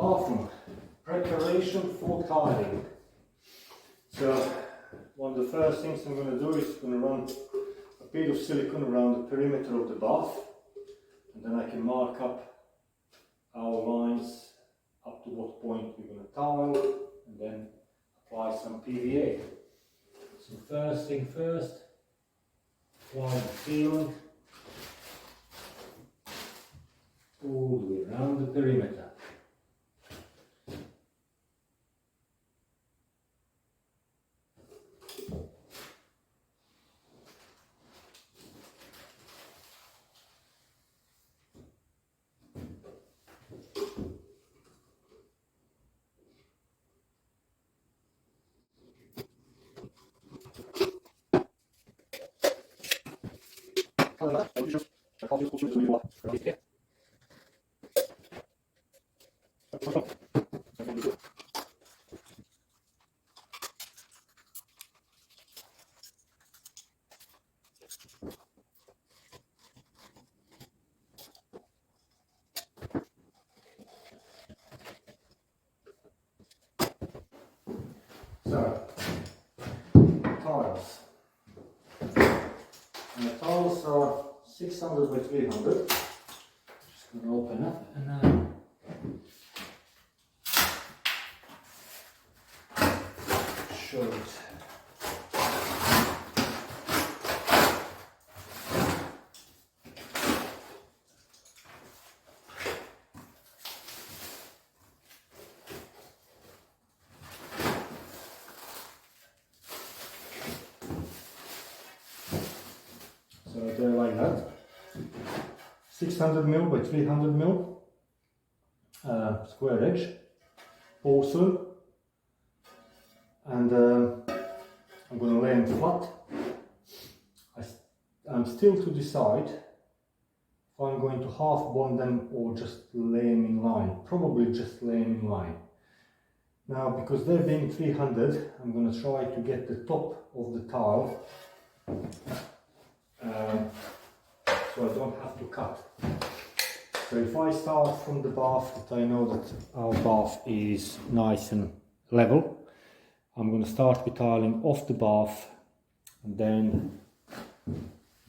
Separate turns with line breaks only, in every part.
Bathroom preparation for tiling. So one of the first things I'm going to do is going to run a bit of silicone around the perimeter of the bath, and then I can mark up our lines up to what point we're going to tile, and then apply some PVA. So first thing first, apply the sealant all the way around the perimeter. So, tiles. And the tiles are 600 by 300. Just going to open up and show it. So they're like that, 600mm by 300mm square edge, porcelain, and I'm going to lay them flat. I'm still to decide if I'm going to half bond them or just lay them in line, probably just lay them in line. Now, because they're being 300, I'm going to try to get the top of the tile so I don't have to cut. So if I start from the bath, that I know that our bath is nice and level, I'm going to start with tiling off the bath, and then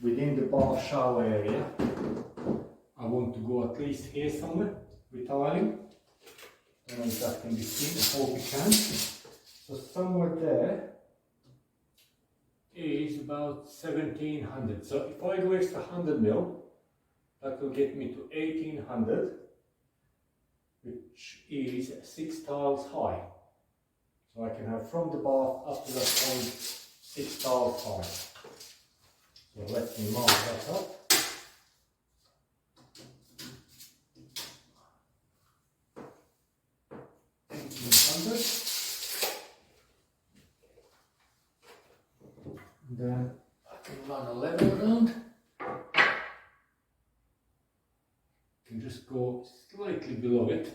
within the bath shower area I want to go at least here somewhere with tiling. I don't know if that can be seen, I hope it can. So somewhere there is about 1700. So if I go extra 100mm, that will get me to 1800, which is 6 tiles high. So I can have from the bath up to that point 6 tiles high. So let me mark that up. Then I can run a level around. Can just go slightly below it,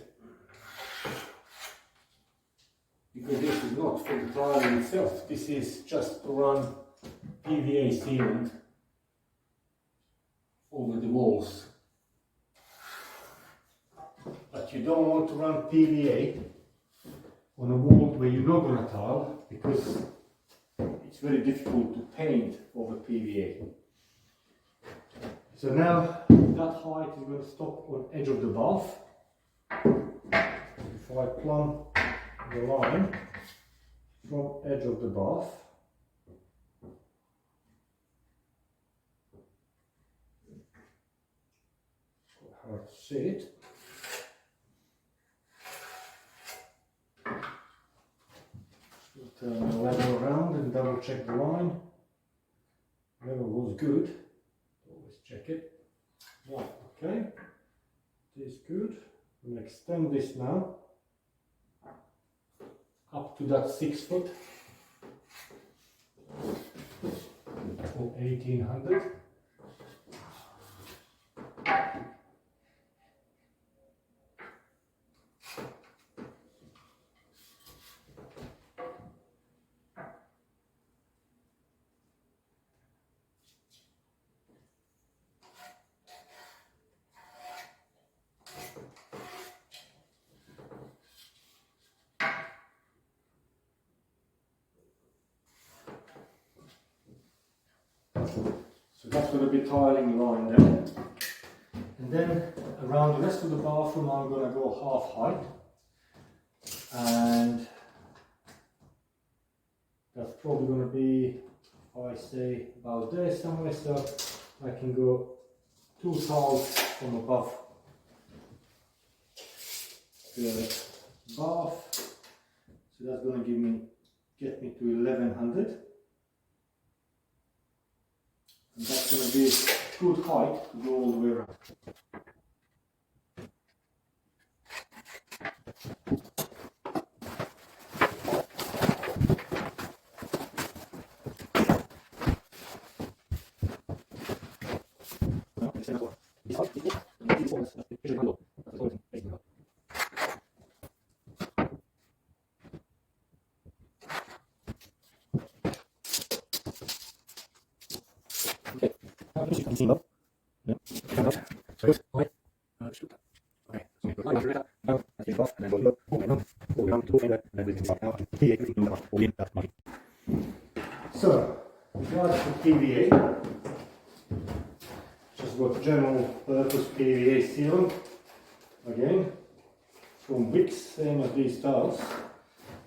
because this is not for the tiling itself, this is just to run PVA sealant over the walls. But you don't want to run PVA on a wall where you're not going to tile, because it's very difficult to paint over PVA. So now that height is going to stop on edge of the bath. If I plumb the line from edge of the bath, it's hard to see it. Turn the level around and double check the line. Level was good. Always check it. Right, okay. It is good. I'm going to extend this now up to that 6 foot or 1800. So that's going to be tiling line there. And then around the rest of the bathroom I'm going to go half height. And that's probably going to be, I say, about there somewhere, so I can go 2 tiles from above the bath. So that's going to get me to 1100. And that's going to be good height to go all the way around. Okay, you can see up. Yeah, come out. So good. Okay, okay. So go right now. Now, I take off and then go all around to finger, and then we can start out. Here, everything in that all in that money. So, regards to PVA, just got general purpose PVA sealant. Again, from Wix, same as these tiles.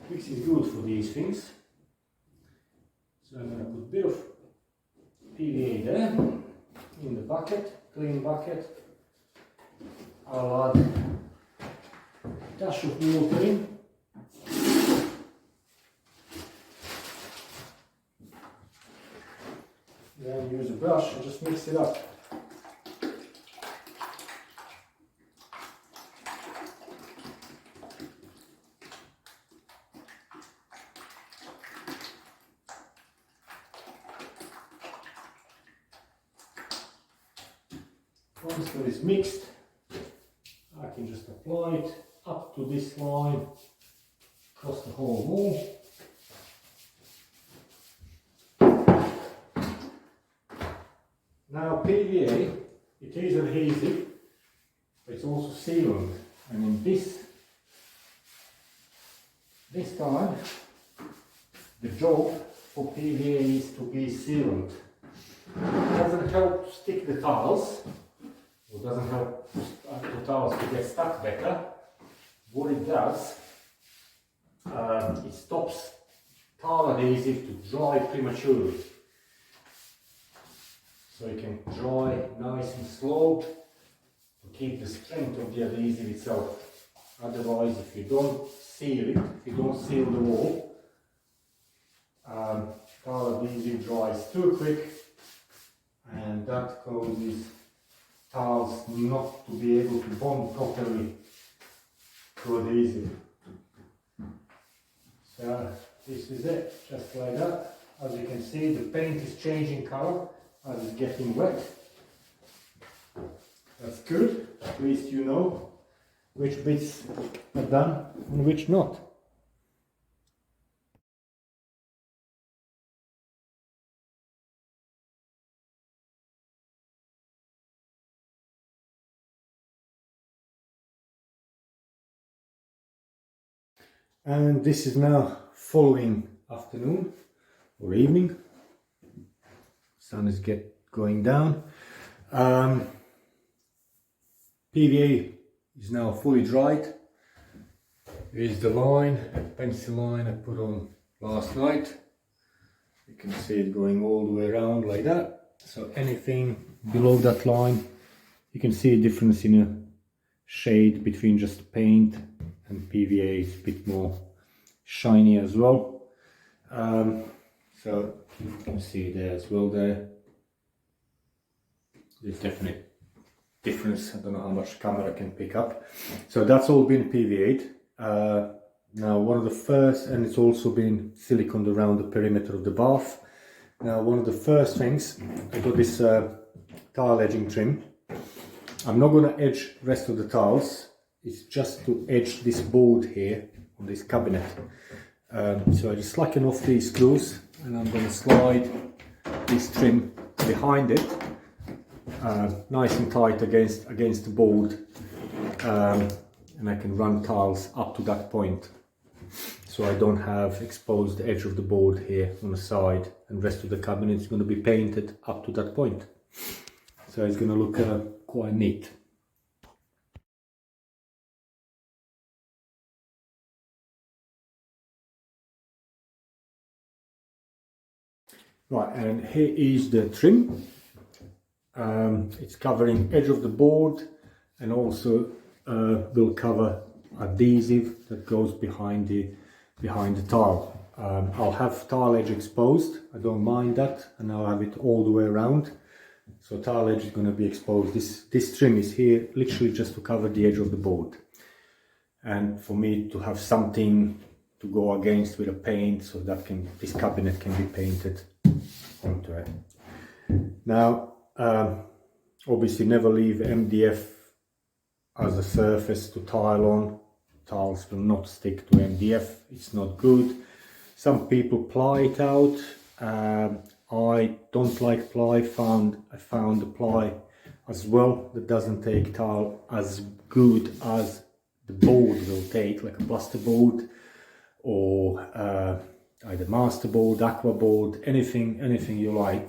Wix is good for these things. So I'm going to put a bit of PVA there in the bucket, clean bucket. I'll add a dash of water in. Then use a brush and just mix it up. Once that is mixed, I can just apply it up to this line across the whole wall. Now PVA, it is adhesive, but it's also sealant, and in this time the job for PVA is to be sealant. It doesn't help to stick the tiles, or doesn't help the tiles to get stuck better. What it does, it stops tile adhesive to dry prematurely. So it can dry nice and slow to keep the strength of the adhesive itself. Otherwise, if you don't seal it, if you don't seal the wall, tile adhesive dries too quick, and that causes tiles not to be able to bond properly to adhesive. So this is it, just like that. As you can see, the paint is changing color as it's getting wet. That's good, at least you know which bits are done and which not. And this is now following afternoon or evening. Sun is going down. PVA is now fully dried. Here's the line, pencil line I put on last night. You can see it going all the way around like that. So anything below that line, you can see a difference in a shade between just paint and PVA. It's a bit more shiny as well. So you can see there as well there. There's definite difference. I don't know how much camera can pick up. So that's all been PVA'd. Now one of the first, and it's also been siliconed around the perimeter of the bath. Now one of the first things, I got this tile edging trim. I'm not going to edge the rest of the tiles. It's just to edge this board here on this cabinet. So I just slacken off these screws, and I'm going to slide this trim behind it, nice and tight against the board, and I can run tiles up to that point. so I don't have exposed the edge of the board here on the side, and the rest of the cabinet is going to be painted up to that point. So it's going to look quite neat. Right, and here is the trim. It's covering edge of the board, and also will cover adhesive that goes behind the tile. I'll have tile edge exposed, I don't mind that, and I'll have it all the way around. So tile edge is going to be exposed. This trim is here literally just to cover the edge of the board, and for me to have something to go against with a paint, so that this cabinet can be painted onto it. Now obviously never leave MDF as a surface to tile on. Tiles will not stick to MDF, it's not good. Some people ply it out. I don't like ply. I found the ply as well that doesn't take tile as good as the board will take, like a plaster board or either master board, aqua board, anything you like.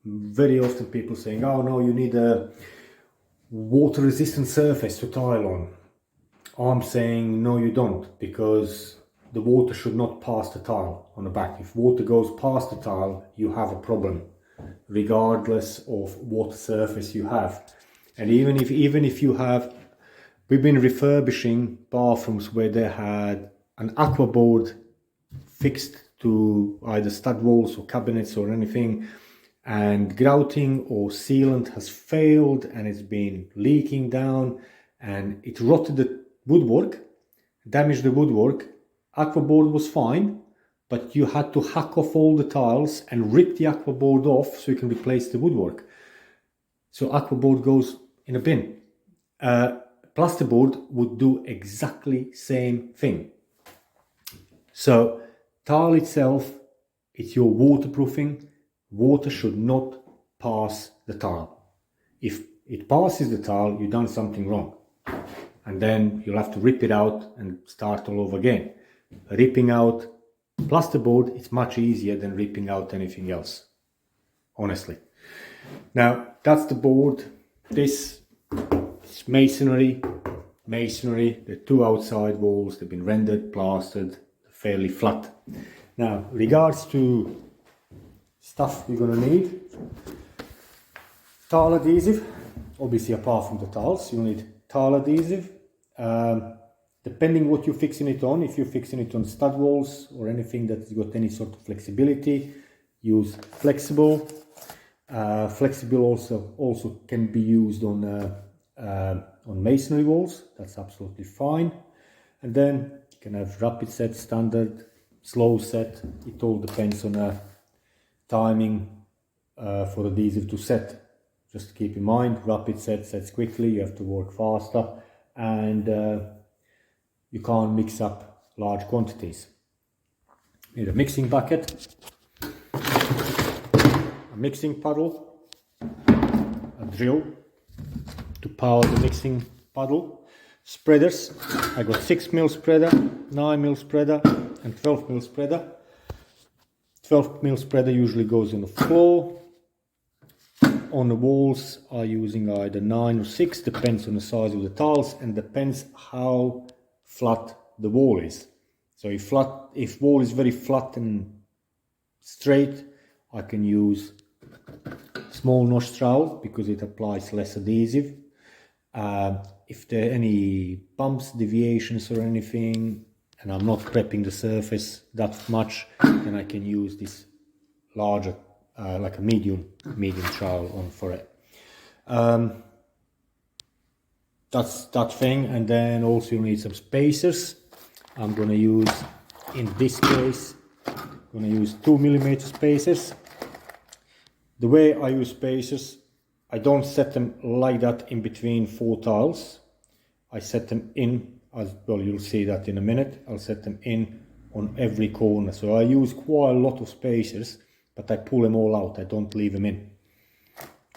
Very often people saying, oh no, you need a water resistant surface to tile on. I'm saying no, you don't, because the water should not pass the tile on the back. If water goes past the tile, you have a problem, regardless of what surface you have. And even if you have, we've been refurbishing bathrooms where they had an aqua board fixed to either stud walls or cabinets or anything, and grouting or sealant has failed and it's been leaking down, and it rotted the woodwork, damaged the woodwork. Aqua board was fine, but you had to hack off all the tiles and rip the aqua board off so you can replace the woodwork. So aqua board goes in a bin. Plasterboard would do exactly same thing. So tile itself, it's your waterproofing. Water should not pass the tile. If it passes the tile, you've done something wrong, and then you'll have to rip it out and start all over again. Ripping out plasterboard, it's much easier than ripping out anything else, honestly. Now that's the board. This is masonry. The two outside walls, they've been rendered, plastered, fairly flat. Now regards to stuff you're going to need: tile adhesive. Obviously, apart from the tiles, you need tile adhesive. Depending what you're fixing it on, if you're fixing it on stud walls or anything that's got any sort of flexibility, use flexible. Flexible also can be used on masonry walls. That's absolutely fine. And then you can have rapid set, standard, slow set. It all depends on timing for adhesive to set. Just keep in mind, rapid set sets quickly, you have to work faster, and you can't mix up large quantities. You need a mixing bucket, a mixing puddle, a drill to power the mixing puddle, spreaders. I got 6mm spreader, 9mm spreader and 12mm spreader. 12mm spreader usually goes on the floor. On the walls are using either 9 or 6, depends on the size of the tiles and depends how flat the wall is. So if wall is very flat and straight, I can use small notch trowel because it applies less adhesive. If there are any bumps, deviations or anything, and I'm not prepping the surface that much, then I can use this larger, like a medium trowel on for it. That's that thing. And then also you need some spacers. I'm going to use, in this case, I'm going to use 2mm spacers. The way I use spacers, I don't set them like that in between 4 tiles. I set them in, as well, you'll see that in a minute. I'll set them in on every corner. So I use quite a lot of spacers, but I pull them all out. I don't leave them in.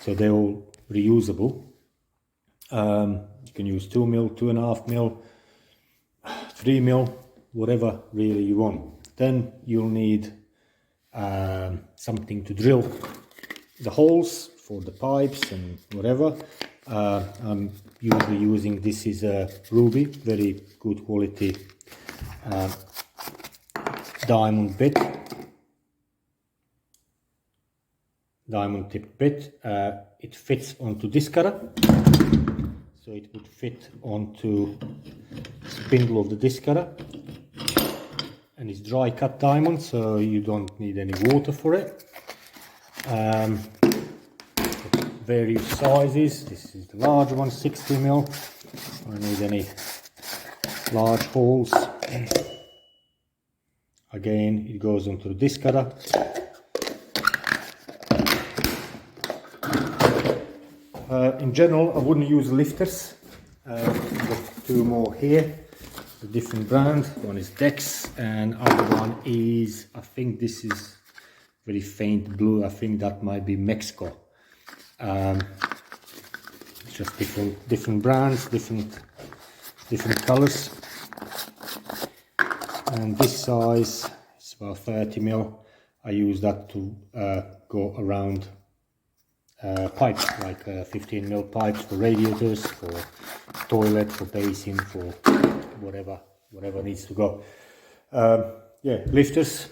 So they're all reusable. You can use 2mm, 2.5mm, 3mm. whatever really you want. Then you'll need something to drill the holes for the pipes and whatever. I'm usually using, this is a ruby, very good quality diamond bit, diamond tipped bit. It fits onto this cutter, so it would fit onto the spindle of the disc cutter, and it's dry cut diamond, so you don't need any water for it. Various sizes. This is the large one, 60mm. I don't need any large holes. Again, it goes onto the disc cutter. In general, I wouldn't use lifters. I've got two more here, a different brand. One is Dex, and other one is, I think this is very faint blue. I think that might be Mexico. It's just different brands, different colors. And this size is about 30mm. I use that to go around pipes, like 15mm pipes for radiators, for toilet, for basin, for whatever needs to go. Yeah, lifters.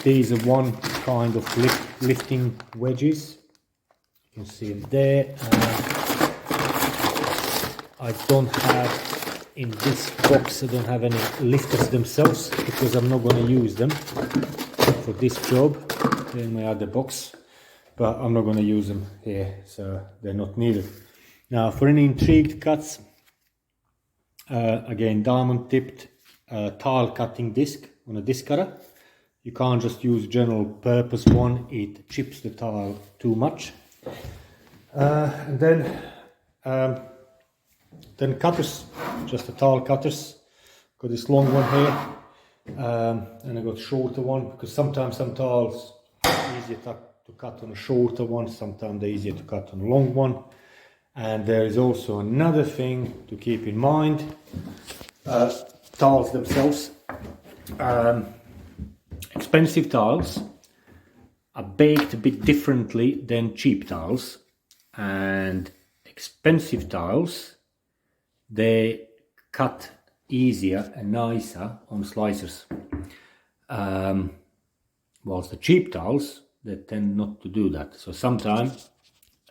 These are one kind of lifting wedges. You can see them there. I don't have, in this box, I don't have any lifters themselves because I'm not going to use them for this job. They're in my other box, but I'm not going to use them here, so they're not needed. Now, for any intrigued cuts, again, diamond tipped tile cutting disc on a disc cutter. You can't just use general purpose one, it chips the tile too much. And then cutters, just the tile cutters. Got this long one here, and I got shorter one, because sometimes some tiles are easier to cut on a shorter one, sometimes they're easier to cut on a long one. And there is also another thing to keep in mind. Tiles themselves. Expensive tiles are baked a bit differently than cheap tiles, and expensive tiles, they cut easier and nicer on slicers, whilst the cheap tiles, they tend not to do that. So sometimes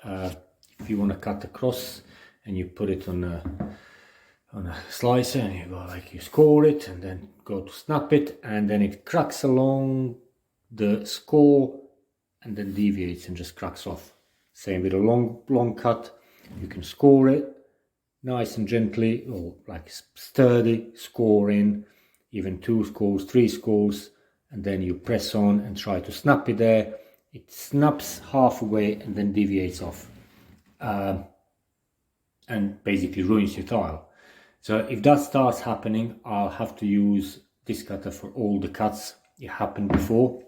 if you want to cut across and you put it on a slicer, and you go like, you score it and then go to snap it, and then it cracks along the score and then deviates and just cracks off. Same with a long cut, you can score it nice and gently, or like sturdy, score in, even 2 scores, 3 scores, and then you press on and try to snap it there. It snaps halfway and then deviates off, and basically ruins your tile. So if that starts happening, I'll have to use this cutter for all the cuts. It happened before.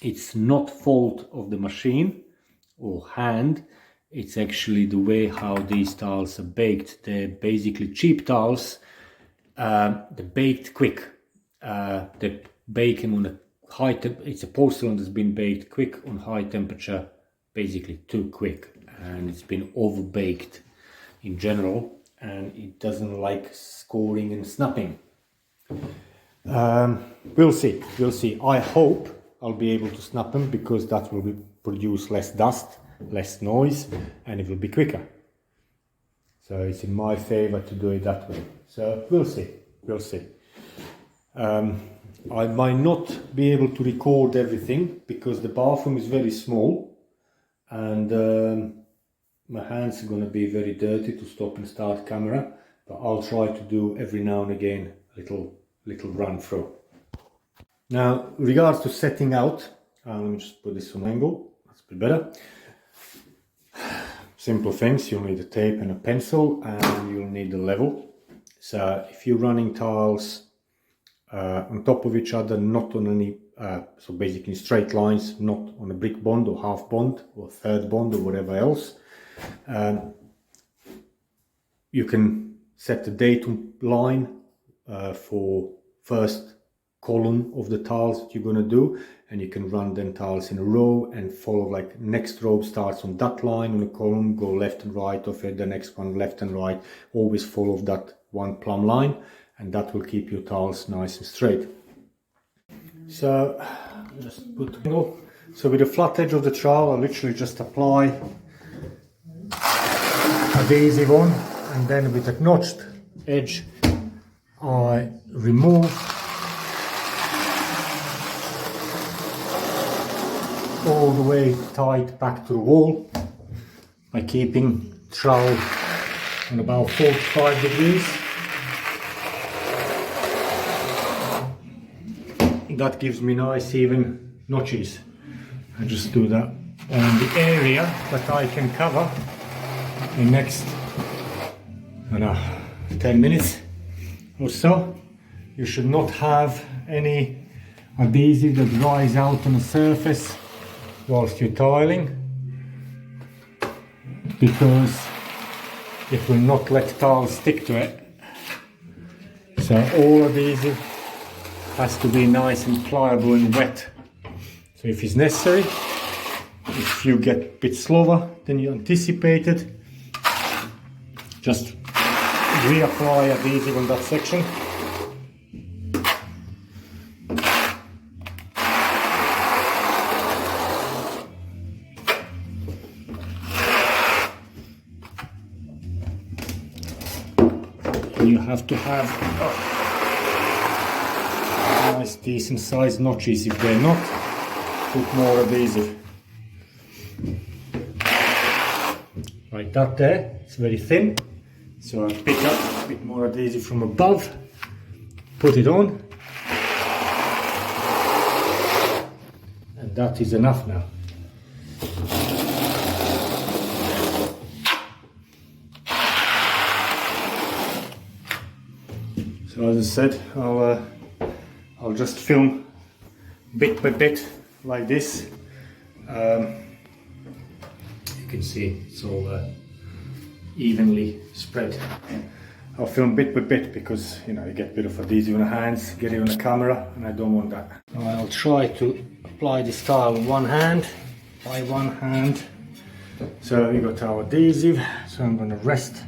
It's not fault of the machine or hand. It's actually the way how these tiles are baked. They're basically cheap tiles. They're baked quick. They bake them on a high it's a porcelain that's been baked quick on high temperature, basically too quick, and it's been over baked in general, and it doesn't like scoring and snapping. We'll see. I hope I'll be able to snap them, because that will produce less dust, less noise, and it will be quicker. So it's in my favor to do it that way. So we'll see. I might not be able to record everything because the bathroom is very small, and my hands are going to be very dirty to stop and start camera, but I'll try to do every now and again a little run through. Now, regards to setting out, let me just put this on angle, that's a bit better. Simple things, you'll need a tape and a pencil, and you'll need the level. So if you're running tiles on top of each other, not on any, so basically straight lines, not on a brick bond or half bond or third bond or whatever else, you can set the datum line for first column of the tiles that you're going to do, and you can run them tiles in a row and follow, like next row starts on that line on the column, go left and right of it, the next one left and right, always follow that one plumb line, and that will keep your tiles nice and straight. So just put, so with the flat edge of the trowel I literally just apply adhesive on, and then with the notched edge I remove all the way tight back to the wall by keeping trowel on about 45 degrees. That gives me nice even notches. I just do that on the area that I can cover in the next 10 minutes or so. You should not have any adhesive that dries out on the surface whilst you're tiling, because it will not let tiles stick to it. So all adhesive has to be nice and pliable and wet. So if it's necessary, if you get a bit slower than you anticipated, just reapply adhesive on that section. You have to have nice decent sized notches. If they're not, put more adhesive. Like that there, it's very thin, so I pick up a bit more adhesive from above, put it on, and that is enough now. So as I said, I'll just film bit by bit like this. You can see it's all evenly spread. I'll film bit by bit because, you know, you get a bit of adhesive on the hands, get it on the camera, and I don't want that. I'll try to apply this tile on one hand, by one hand. So we got our adhesive, so I'm going to rest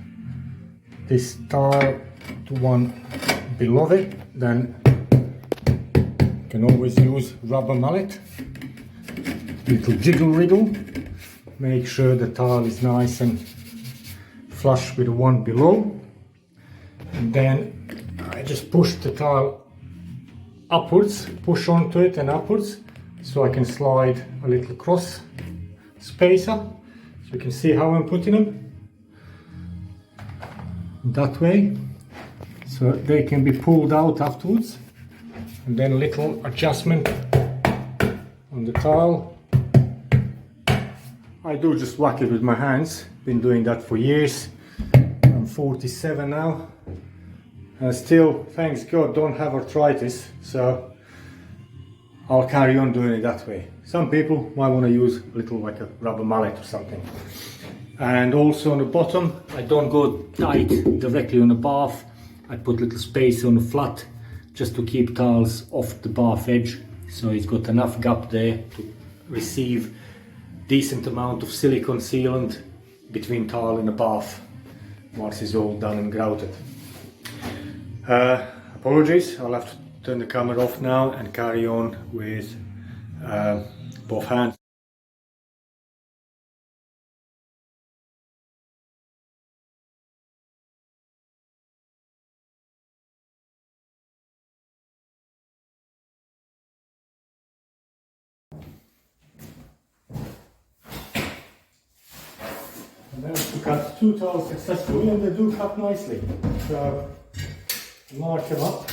this tile to one below it. Then you can always use rubber mallet, little jiggle wriggle, make sure the tile is nice and flush with the one below, and then I just push the tile upwards, push onto it and upwards, so I can slide a little cross spacer, so you can see how I'm putting them that way, so they can be pulled out afterwards, and then a little adjustment on the tile. I do just whack it with my hands, been doing that for years. I'm 47 now, and still, thanks God, don't have arthritis, so I'll carry on doing it that way. Some people might want to use a little, like a rubber mallet or something. And also on the bottom, I don't go tight directly on the bath. I put little space on the flat just to keep tiles off the bath edge, so it's got enough gap there to receive decent amount of silicone sealant between tile and the bath once it's all done and grouted. Apologies, I'll have to turn the camera off now and carry on with both hands. I managed to cut two tiles successfully, and they do cut nicely. So mark them up,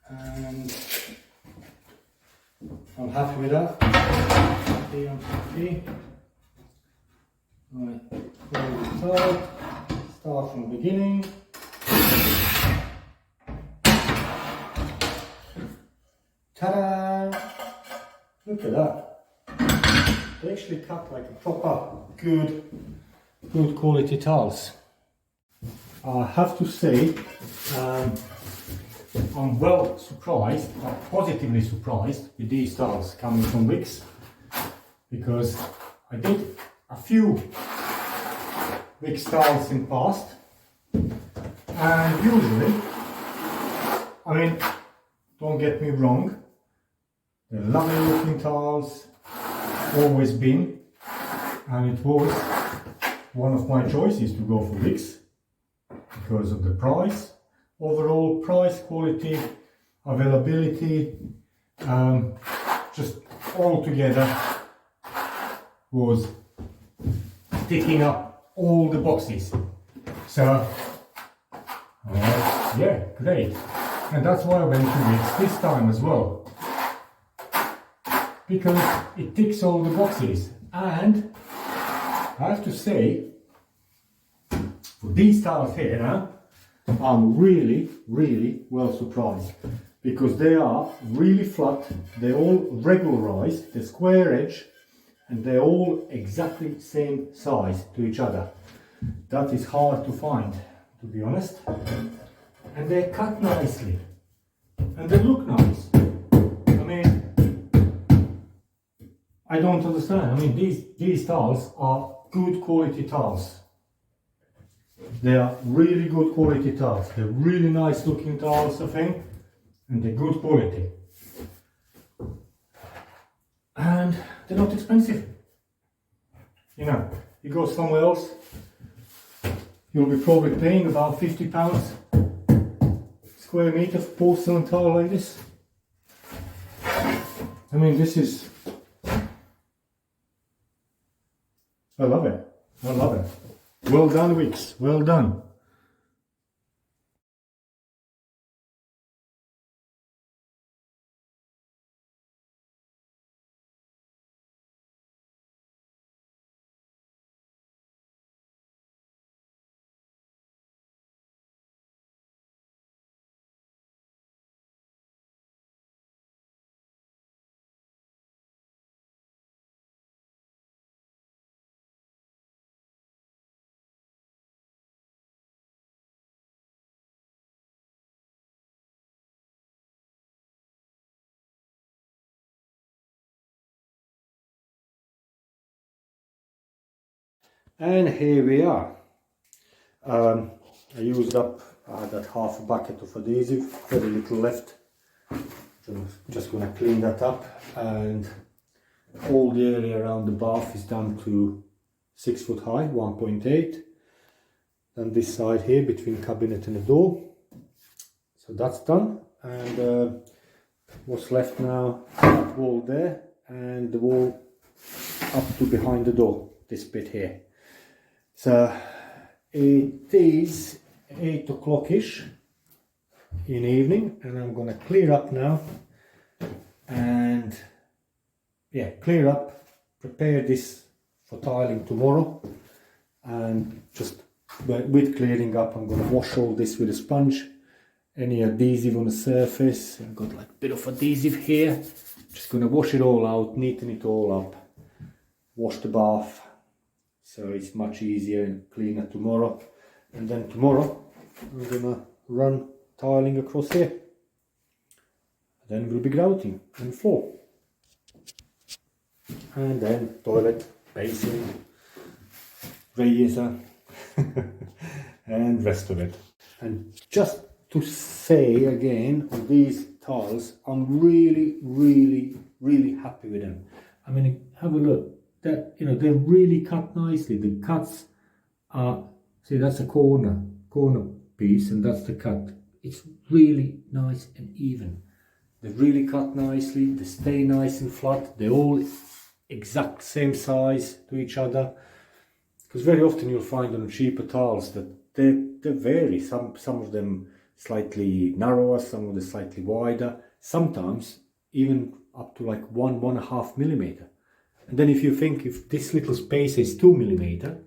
and I'm happy with that. Happy, I'm happy. Right, hold the tile, start from the beginning. Ta-da! Look at that. They actually cut like a proper good quality tiles. I have to say, I'm well surprised, positively surprised with these tiles coming from Wix, because I did a few Wix tiles in the past, and usually, I mean, don't get me wrong, they're lovely looking tiles, always been, and it was one of my choices to go for Wix because of the price, overall price, quality, availability, just all together was ticking up all the boxes. So yeah, great. And that's why I went to Wix this time as well, because it ticks all the boxes. And I have to say, for these tiles here, I'm really well surprised, because they are really flat, they're all regularized, the square edge, and they're all exactly same size to each other. That is hard to find, to be honest. And they're cut nicely, and they look nice. I mean, I don't understand. I mean, these tiles are good quality tiles. They are really good quality tiles. They're really nice looking tiles, I think, and they're good quality. And they're not expensive. You know, you go somewhere else, you'll be probably paying about £50 square meter for porcelain tile like this. I mean, this is, I love it. I love it. Well done, Wix. Well done. And here we are. I used up that half a bucket of adhesive, very little left. So I'm just going to clean that up, and all the area around the bath is done to 6 foot high, 1.8. Then this side here between cabinet and the door. So that's done, and what's left now, that wall there and the wall up to behind the door, this bit here. So it is 8 o'clock-ish in the evening, and I'm going to clear up now, and yeah, clear up, prepare this for tiling tomorrow, and just with clearing up I'm going to wash all this with a sponge. Any adhesive on the surface, I've got like a bit of adhesive here, just going to wash it all out, neaten it all up, wash the bath, so it's much easier and cleaner tomorrow. And then tomorrow I'm gonna run tiling across here. Then we'll be grouting and floor. And then toilet, basin, radiator and rest of it. And just to say again, on these tiles, I'm really happy with them. I mean, have a look. That, you know, they're really cut nicely. The cuts are, see, that's a corner piece, and that's the cut. It's really nice and even. They're really cut nicely. They stay nice and flat. They're all exact same size to each other. Because very often you'll find on cheaper tiles that they vary. Some of them slightly narrower, some of them slightly wider. Sometimes even up to like 1.5 millimeter. And then if you think if this little space is 2 millimeter,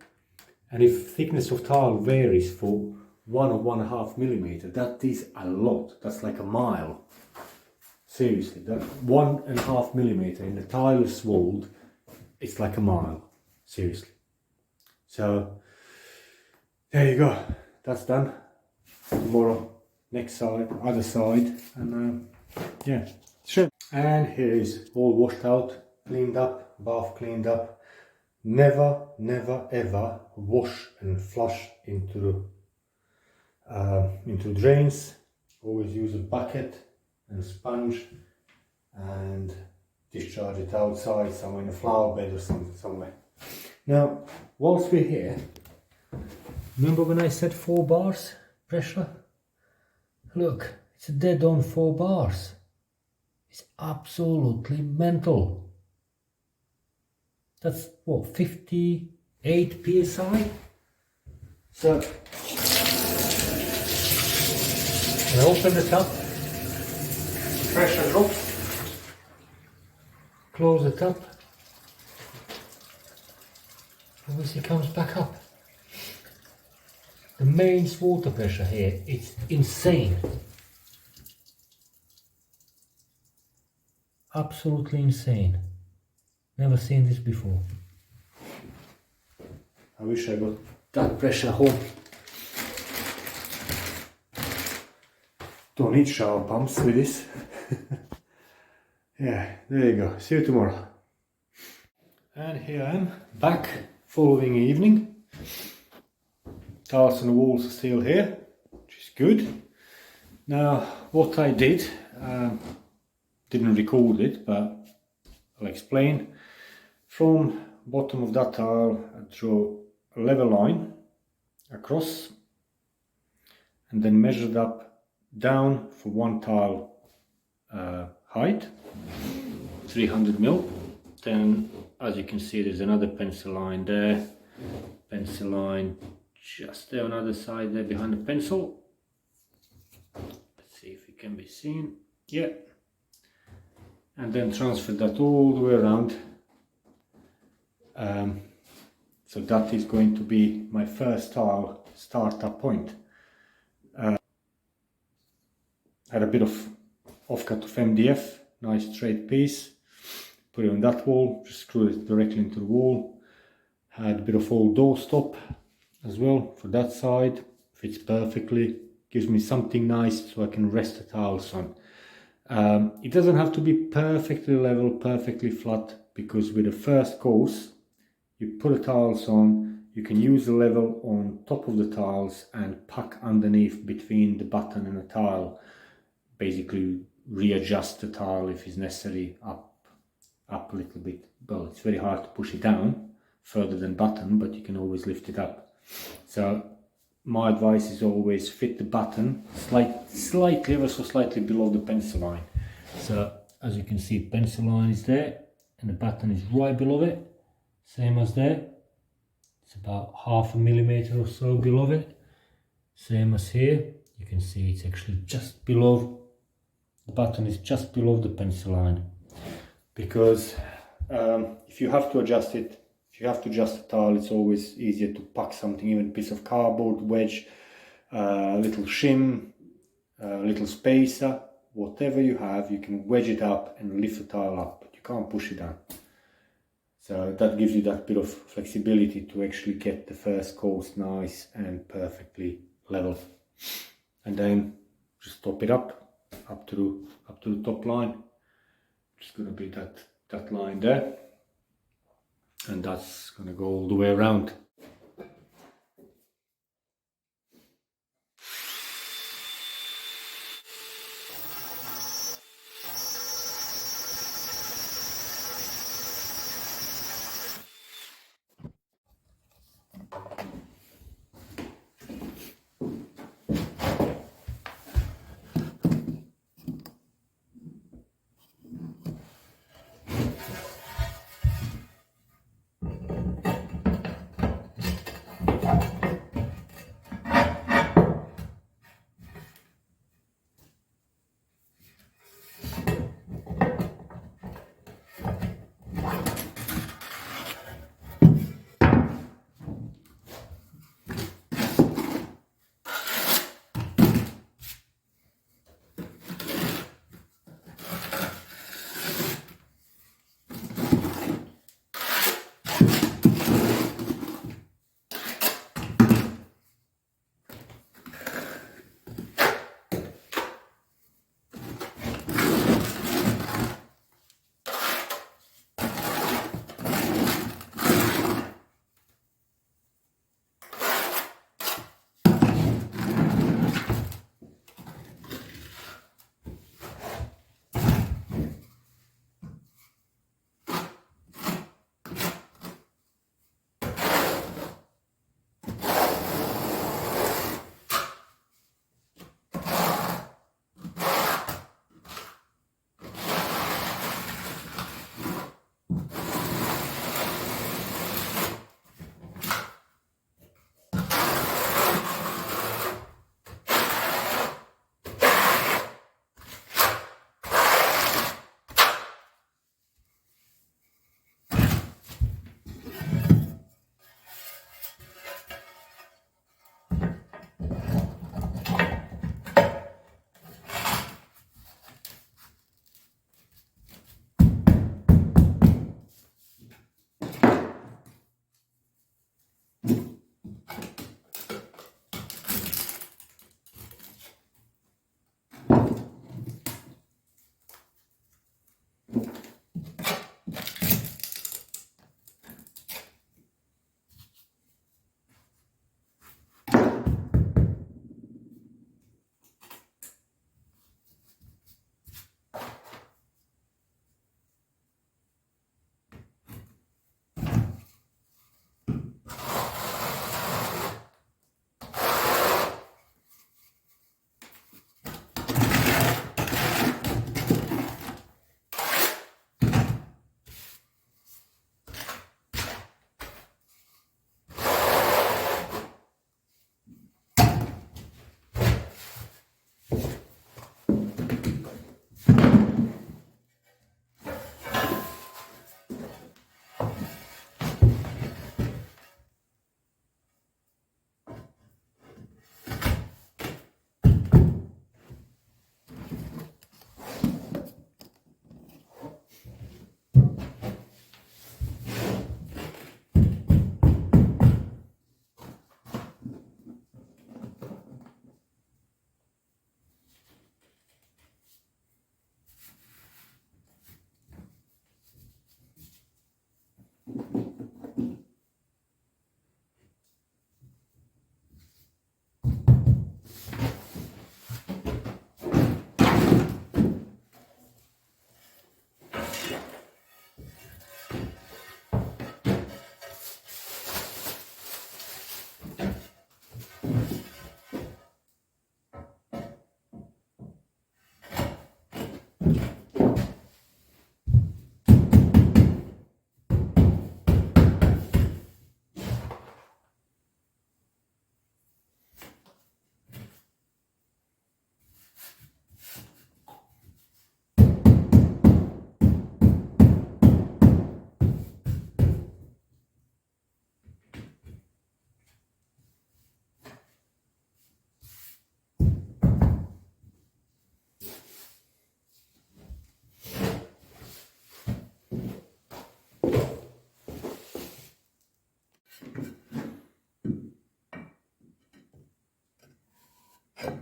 and if thickness of tile varies for 1 or 1.5 millimeter, that is a lot. That's like a mile. Seriously, that 1.5 millimeter in the tileless world, it's like a mile. Seriously. So there you go. that's done. Tomorrow, next side, other side, and yeah, sure. And here is all washed out, cleaned up, bath cleaned up. Never, never, ever wash and flush into drains. Always use a bucket and sponge and discharge it outside, somewhere in a flower bed or something somewhere. Now, whilst we're here, remember when I said 4 bars pressure? Look, it's a dead on 4 bars. It's absolutely mental. That's what, 58 psi? So, I open the tap, pressure drops, close the tap, obviously comes back up. The mains water pressure here, it's insane. Absolutely insane. Never seen this before. I wish I got that pressure home. Don't need shower pumps with this. Yeah, there you go. See you tomorrow. And here I am, back following evening. Tiles on the walls are still here, which is good. Now, what I did, didn't record it, but I'll explain. From bottom of that tile, I draw a level line across, and then measured up down for one tile height, 300 mil. Then, as you can see, there's another pencil line there, pencil line just there on the other side there behind the pencil. Let's see if it can be seen. Yeah. And then transfer that all the way around. So that is going to be my first tile startup point. Had a bit of offcut of MDF, nice straight piece. Put it on that wall, just screw it directly into the wall. Had a bit of old doorstop as well for that side. Fits perfectly, gives me something nice so I can rest the tiles on. It doesn't have to be perfectly level, perfectly flat, because with the first course, you put the tiles on, you can use the level on top of the tiles and pack underneath between the button and the tile. Basically readjust the tile if it's necessary up a little bit. Well, it's very hard to push it down further than button, but you can always lift it up. So my advice is always fit the button slightly, ever so slightly below the pencil line. So as you can see, pencil line is there and the button is right below it, same as there. It's about 0.5 millimeter or so below it, same as here. You can see it's actually just below, the button is just below the pencil line, because if you have to adjust it, if you have to adjust the tile, it's always easier to pack something, even a piece of cardboard, wedge, little shim, little spacer, whatever you have, you can wedge it up and lift the tile up, but you can't push it down. So that gives you that bit of flexibility to actually get the first course nice and perfectly level. And then just top it up to the top line. It's going to be that line there, and that's going to go all the way around. A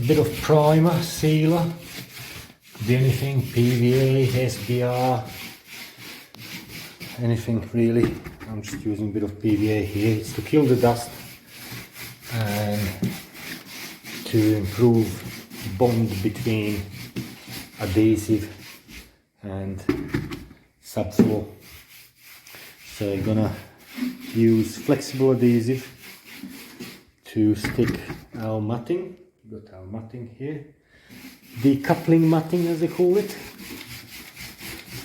bit of primer, sealer, could be anything, PVA, SBR, anything really. I'm just using a bit of PVA here. It's to kill the dust and to improve bond between adhesive and subfloor. So I'm gonna use flexible adhesive to stick our matting. Got our matting here, decoupling matting as they call it.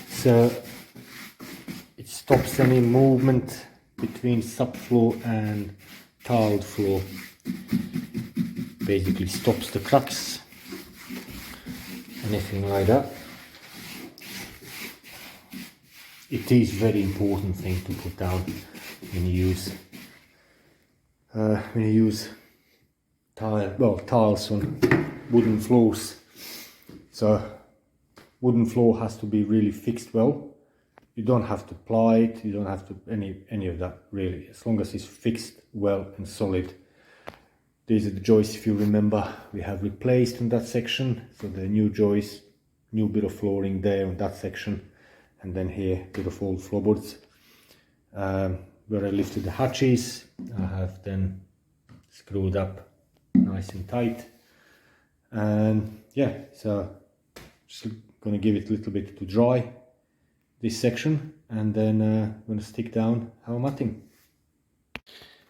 So it stops any movement between subfloor and tiled floor. Basically stops the cracks, anything like that. It is very important thing to put down when you use tiles on wooden floors. So wooden floor has to be really fixed well. You don't have to ply it, you don't have to any of that really, as long as it's fixed well and solid. These are the joists, if you remember, we have replaced in that section. So the new joists, new bit of flooring there in that section, and then here bit of old floorboards. Where I lifted the hatches, I have then screwed up nice and tight, and yeah, so just gonna give it a little bit to dry, this section, and then I'm gonna stick down our matting.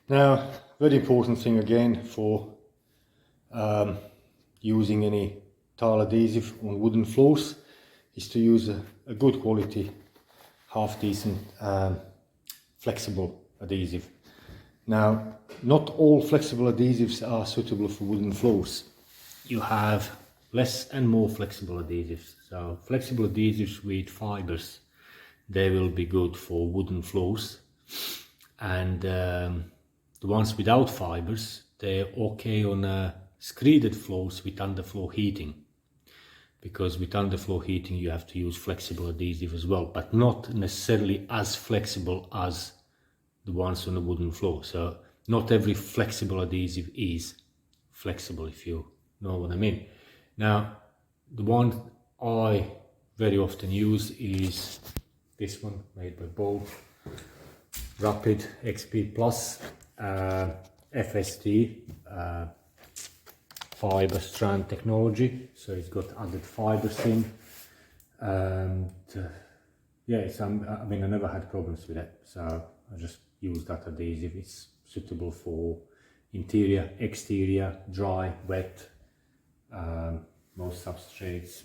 Now, very important thing again for using any tile adhesive on wooden floors is to use a good quality, half decent flexible adhesive. Now, not all flexible adhesives are suitable for wooden floors. You have less and more flexible adhesives. So flexible adhesives with fibers, they will be good for wooden floors, and the ones without fibers, they're okay on screeded floors with underfloor heating, because with underfloor heating you have to use flexible adhesive as well, but not necessarily as flexible as the ones on the wooden floor. So not every flexible adhesive is flexible, if you know what I mean. Now, the one I very often use is this one, made by both Rapid XP Plus FST fiber strand technology. So it's got added fibers in, and yeah, I mean, I never had problems with it, so I just use that adhesive. It's suitable for interior, exterior, dry, wet, most substrates.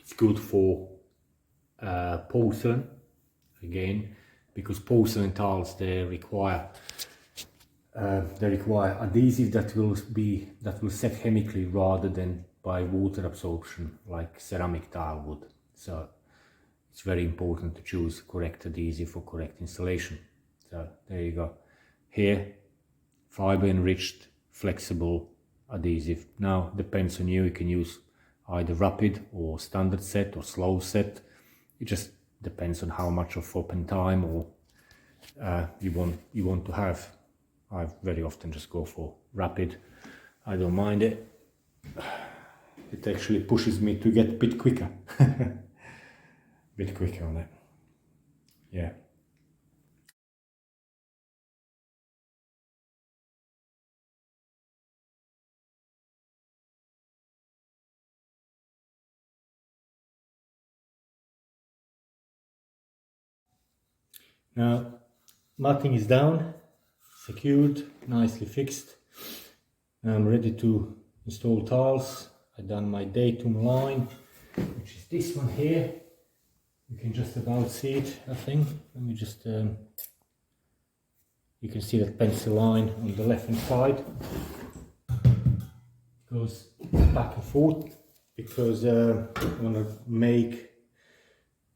It's good for porcelain, again, because porcelain tiles, they require adhesive that will set chemically rather than by water absorption like ceramic tile would. So it's very important to choose correct adhesive for correct installation. So there you go. Here, fiber enriched flexible adhesive. Now depends on you. You can use either rapid or standard set or slow set. It just depends on how much of open time or you want to have. I very often just go for rapid. I don't mind it. It actually pushes me to get a bit quicker. Bit quicker on it. Yeah. Now matting is down, secured, nicely fixed. I'm ready to install tiles. I've done my datum line, which is this one here. You can just about see it, I think. Let me just, you can see that pencil line on the left hand side. It goes back and forth because I want to make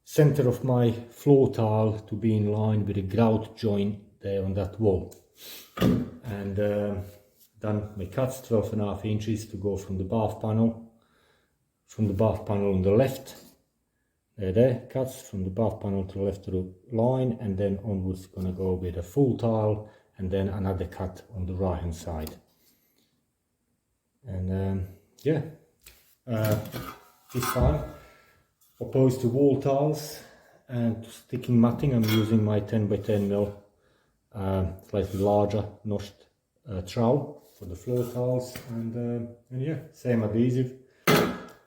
center of my floor tile to be in line with the grout joint there on that wall. And done my cuts, 12.5 inches to go from the bath panel on the left. There, cuts from the bath panel to the left of the line, and then onwards gonna go with a full tile and then another cut on the right hand side. And yeah, this time, opposed to wall tiles and sticking matting, I'm using my 10x10mm slightly larger notched trowel for the floor tiles, and yeah, same adhesive,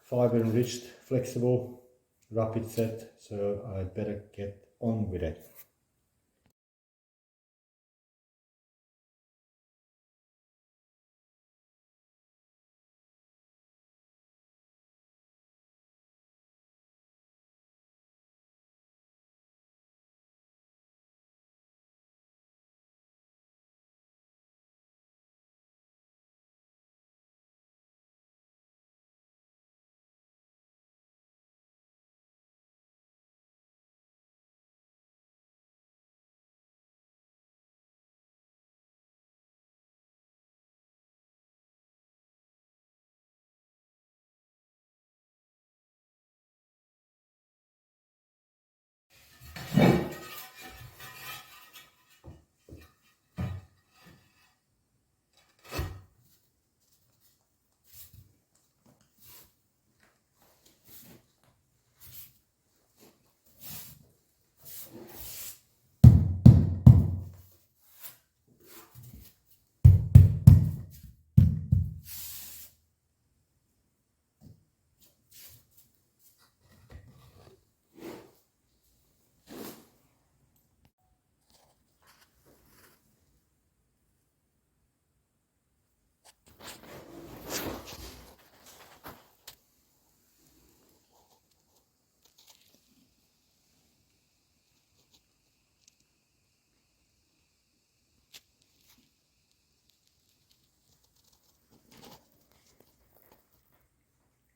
fiber enriched, flexible, rapid set, so I better get on with it.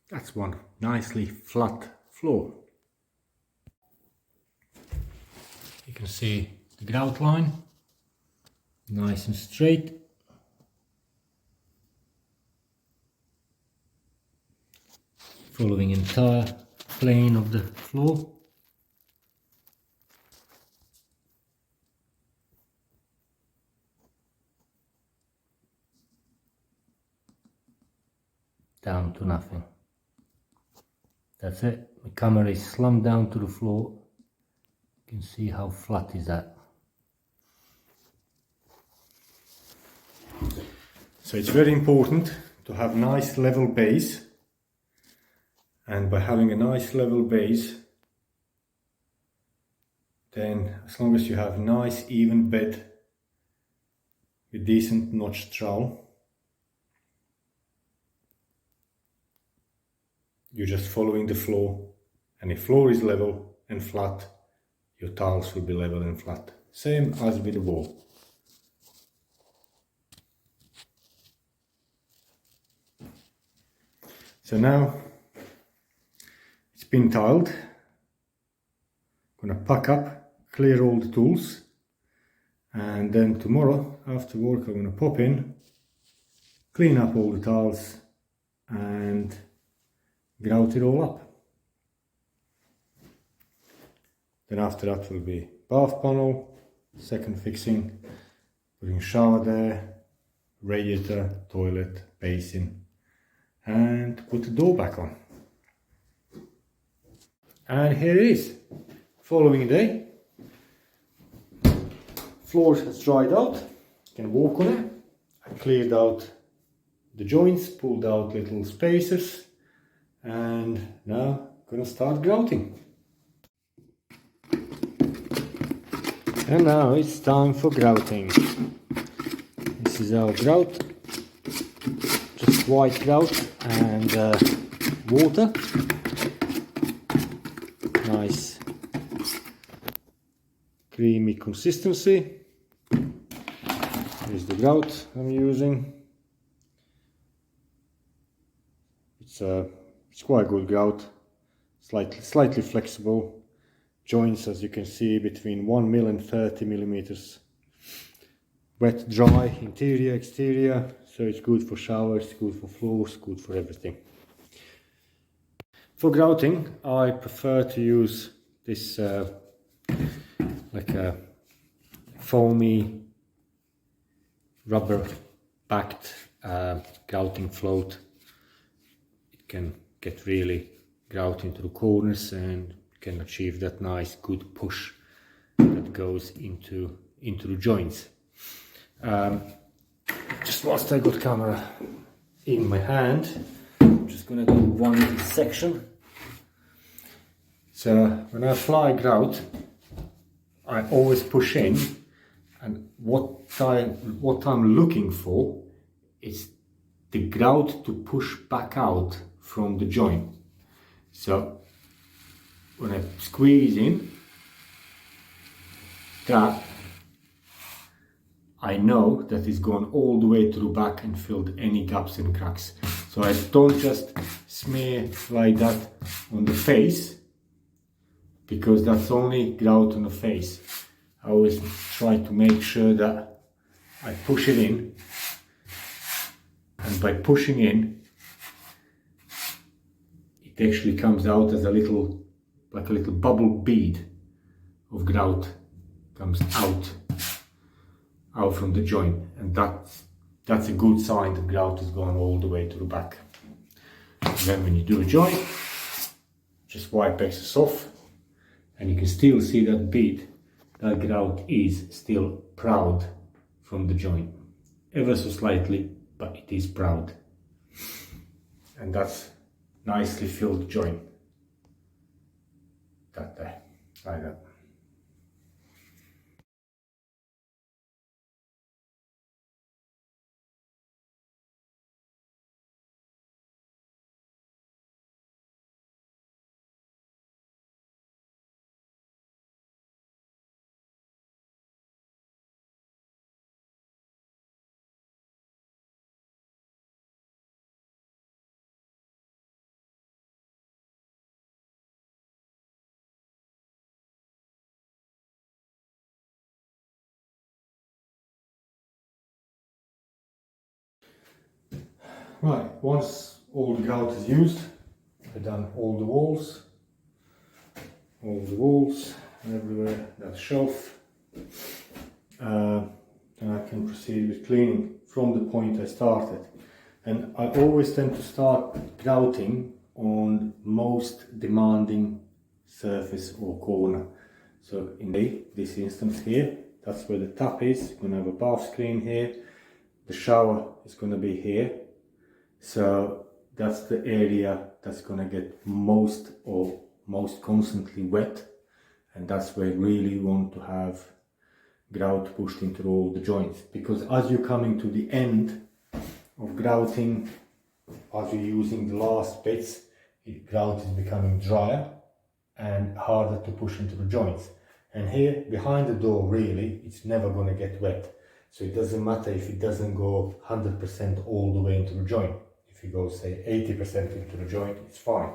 That's one nicely flat floor. You can see the grout line, nice and straight. Following entire plane of the floor. Down to nothing. That's it. The camera is slumped down to the floor. You can see how flat is that. So it's very important to have nice level base, and by having a nice level base, then as long as you have nice even bed with decent notched trowel, you're just following the floor, and if floor is level and flat, your tiles will be level and flat. Same as with the wall. So now it's been tiled. I'm gonna pack up, clear all the tools, and then tomorrow after work I'm gonna pop in, clean up all the tiles and grout it all up. Then after that will be bath panel, second fixing, putting shower there, radiator, toilet, basin, and put the door back on. And here it is, following day. Floor has dried out, you can walk on it. I cleared out the joints, pulled out little spacers, and now I'm gonna start grouting. And now it's time for grouting. This is our grout, just white grout and water. Nice creamy consistency. Here's the grout I'm using. It's quite good grout, slightly flexible. Joints, as you can see, between 1 mm and 30 millimeters. Wet, dry, interior, exterior, so it's good for showers, good for floors, good for everything. For grouting, I prefer to use this like a foamy rubber backed grouting float. It can get really grout into the corners and can achieve that nice good push that goes into the joints. Just whilst I got camera in my hand, I'm just gonna do one section. So when I apply grout, I always push in, and what I'm looking for is the grout to push back out from the joint. So when I squeeze in, that I know that it's gone all the way to the back and filled any gaps and cracks. So I don't just smear like that on the face, because that's only grout on the face. I always try to make sure that I push it in, and by pushing in, it actually comes out as a little bubble bead of grout comes out from the joint, and that's a good sign that grout has gone all the way to the back. And then when you do a joint, just wipe excess off, and you can still see that bead. That grout is still proud from the joint, ever so slightly, but it is proud, and that's nicely filled joint. That there, like that. Right, once all the grout is used, I've done all the walls and everywhere, that shelf. Then I can proceed with cleaning from the point I started. And I always tend to start grouting on most demanding surface or corner. So in this instance here, that's where the tap is. You're going to have a bath screen here. The shower is going to be here. So that's the area that's going to get most constantly wet, and that's where you really want to have grout pushed into all the joints, because as you're coming to the end of grouting, as you're using the last bits, grout is becoming drier and harder to push into the joints. And here behind the door, really, it's never going to get wet. So it doesn't matter if it doesn't go 100% all the way into the joint. If it goes, say, 80% into the joint, it's fine.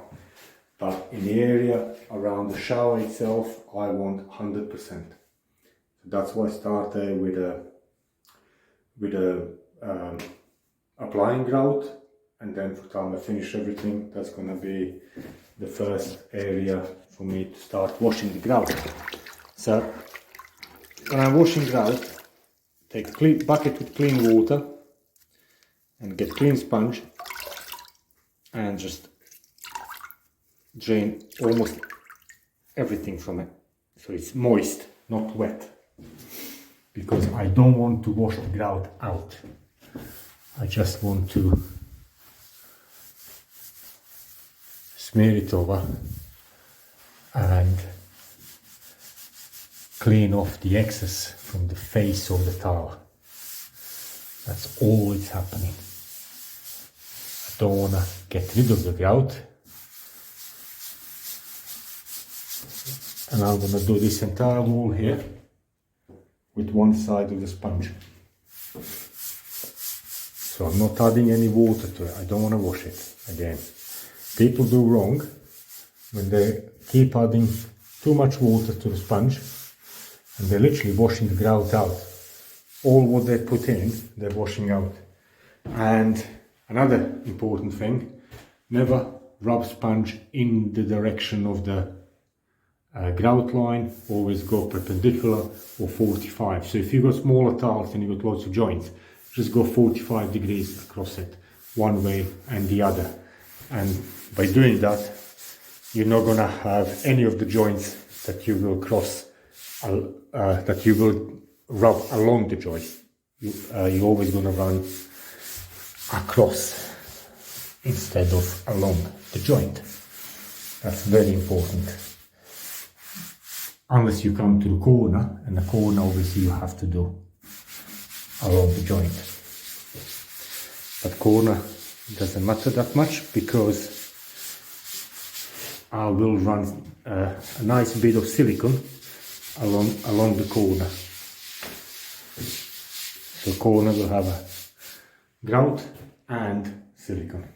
But in the area around the shower itself, I want 100%. So that's why I start there with applying grout, and then for the time I finish everything, that's going to be the first area for me to start washing the grout. So when I'm washing grout, take a clean bucket with clean water and get clean sponge and just drain almost everything from it, so it's moist, not wet, because I don't want to wash the grout out. I just want to smear it over and clean off the excess from the face of the tile. That's all it's happening. I don't want to get rid of the grout. And I'm going to do this entire wall here with one side of the sponge. So I'm not adding any water to it. I don't want to wash it again. People do wrong when they keep adding too much water to the sponge and they're literally washing the grout out. All what they put in, they're washing out. And another important thing, never rub sponge in the direction of the grout line. Always go perpendicular or 45. So if you've got smaller tiles and you've got lots of joints, just go 45 degrees across it, one way and the other. And by doing that, you're not going to have any of the joints that you will cross, that you will rub along the joint. You're always going to run across instead of along the joint. That's very important. Unless you come to the corner, and the corner obviously you have to do along the joint. But corner doesn't matter that much because I will run a nice bit of silicone along the corner. So corner will have a grout and silicone.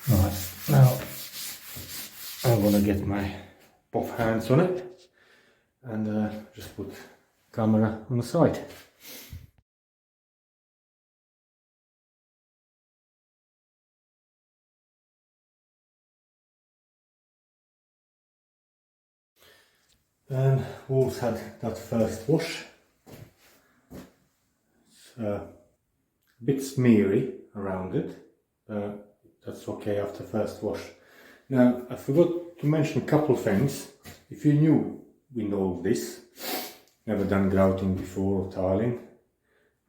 Right, now I'm gonna get my both hands on it and just put camera on the side. And walls had that first wash. It's a bit smeary around it, but that's okay after first wash. Now I forgot to mention a couple of things. If you're new, we know this, never done grouting before or tiling,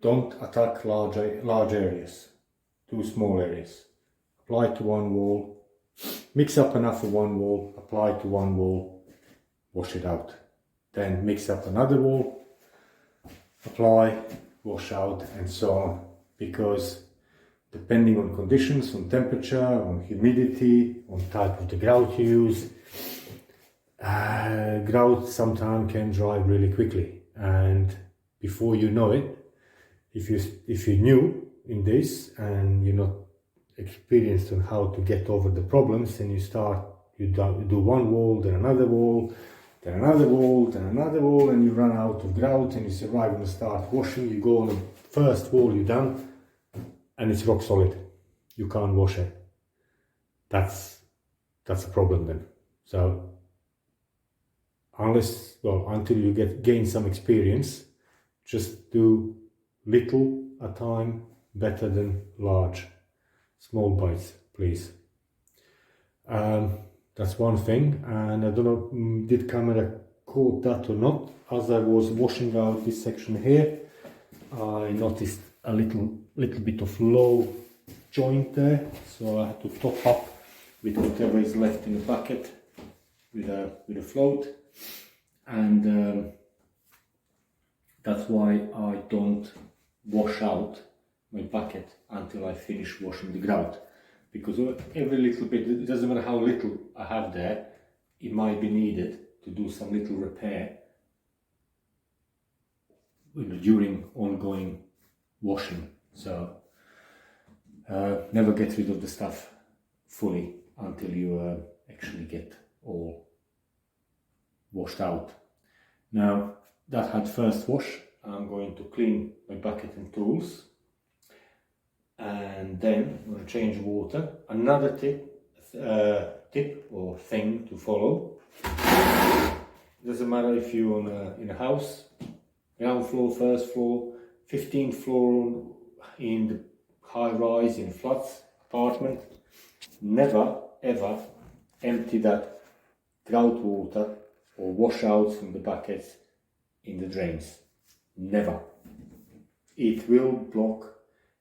don't attack large areas, do small areas. Apply to one wall, mix up enough for one wall, apply to one wall, wash it out. Then mix up another wall, apply, wash out, and so on. Because depending on conditions, on temperature, on humidity, on type of the grout you use, grout sometimes can dry really quickly. And before you know it, if you're new in this and you're not experienced on how to get over the problems, and you do one wall, then another wall, then another wall, then another wall, and you run out of grout, and you say, right, I'm going to start washing. You go on the first wall you're done, and it's rock solid. You can't wash it. That's a problem then. So until you gain some experience, just do little a time, better than large. Small bites, please. That's one thing, and I don't know, did camera caught that or not. As I was washing out this section here, I noticed a little bit of low joint there, so I had to top up with whatever is left in the bucket with a float, and that's why I don't wash out my bucket until I finish washing the grout. Because every little bit, it doesn't matter how little I have there, it might be needed to do some little repair during ongoing washing. So never get rid of the stuff fully until you actually get all washed out. Now that had first wash, I'm going to clean my bucket and tools. And then I'm going to change water. Another tip or thing to follow. Doesn't matter if you're in a house, ground floor, first floor, 15th floor in the high rise, in flats, apartment. Never ever empty that grout water or washouts from the buckets in the drains. Never. It will block.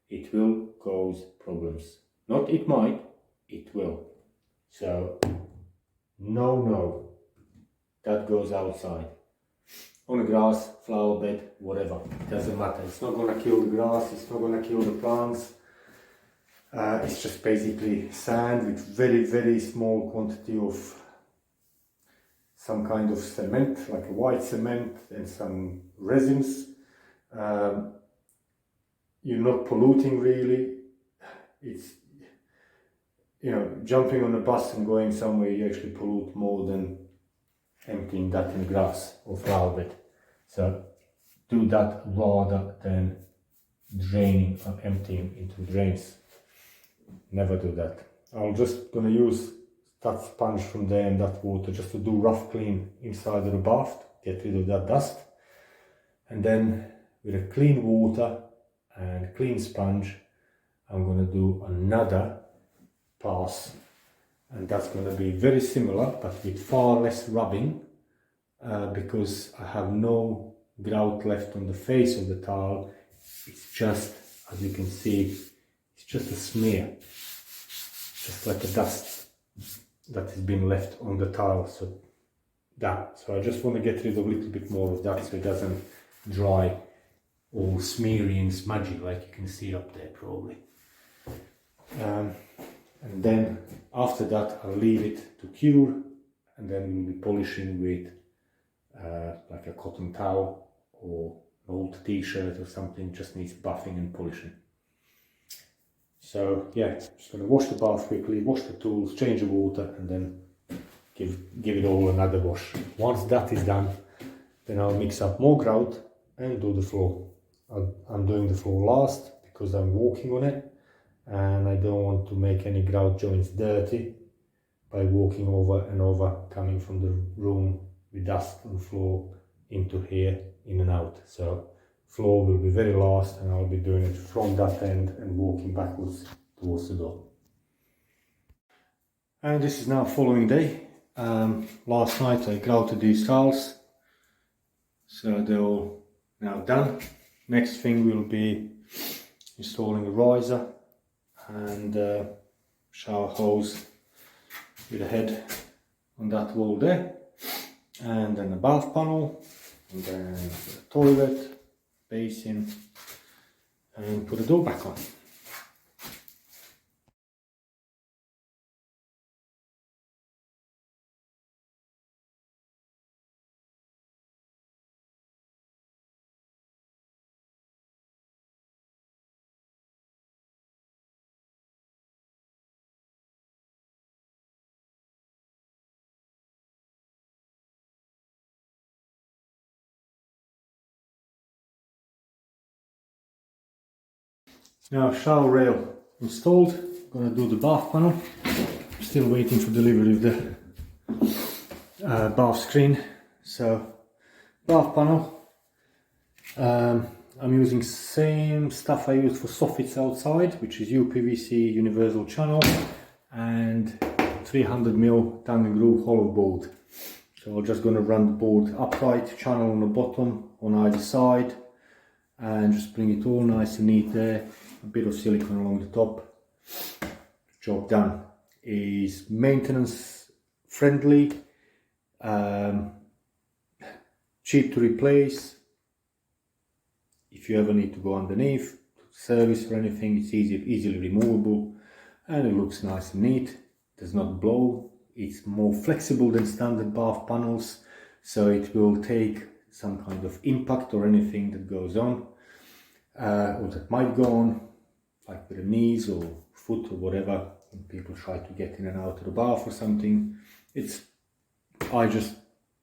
It will cause problems. Not it might, it will. So, no, that goes outside. on a grass, flower bed, whatever, it doesn't matter. It's not going to kill the grass, it's not going to kill the plants. It's just basically sand with very small quantity of some kind of cement, like a white cement, and some resins. You're not polluting really. It's, you know, jumping on a bus and going somewhere, you actually pollute more than emptying that in grass or flower bed. So do that rather than draining or emptying into drains. Never do that. I'm just gonna use that sponge from there and that water just to do rough clean inside of the bath, get rid of that dust. And then with a clean water and clean sponge, I'm gonna do another pass, and that's going to be very similar but with far less rubbing, because I have no grout left on the face of the tile. It's just, as you can see, it's just a smear, just like a dust that has been left on the tile. So I just want to get rid of a little bit more of that so it doesn't dry all smeary and smudgy like you can see up there probably. And then after that I'll leave it to cure, and then we'll be polishing with like a cotton towel or an old t-shirt or something, just needs buffing and polishing. So yeah, just going to wash the bath quickly, wash the tools, change the water, and then give it all another wash. Once that is done, then I'll mix up more grout and do the floor. I'm doing the floor last because I'm walking on it, and I don't want to make any grout joints dirty by walking over and over, coming from the room with dust on the floor into here, in and out. So floor will be very last, and I'll be doing it from that end and walking backwards towards the door. And this is now following day. Last night I grouted these tiles, so they're all now done. Next thing will be installing a riser and shower hose with a head on that wall there, and then a bath panel, and then a toilet, basin, and put the door back on. Now shower rail installed, gonna do the bath panel. Still waiting for delivery of the bath screen. So bath panel, I'm using same stuff I used for soffits outside, which is UPVC universal channel and 300mm tongue and groove hollow board. So I'm just gonna run the board upright, channel on the bottom on either side, and just bring it all nice and neat there. A bit of silicone along the top. Job done. Is maintenance friendly, cheap to replace. If you ever need to go underneath to service or anything, it's easily removable, and it looks nice and neat. Does not blow. It's more flexible than standard bath panels, so it will take some kind of impact or anything that goes on, or that might go on, like with the knees or foot or whatever, when people try to get in and out of the bath or something. I just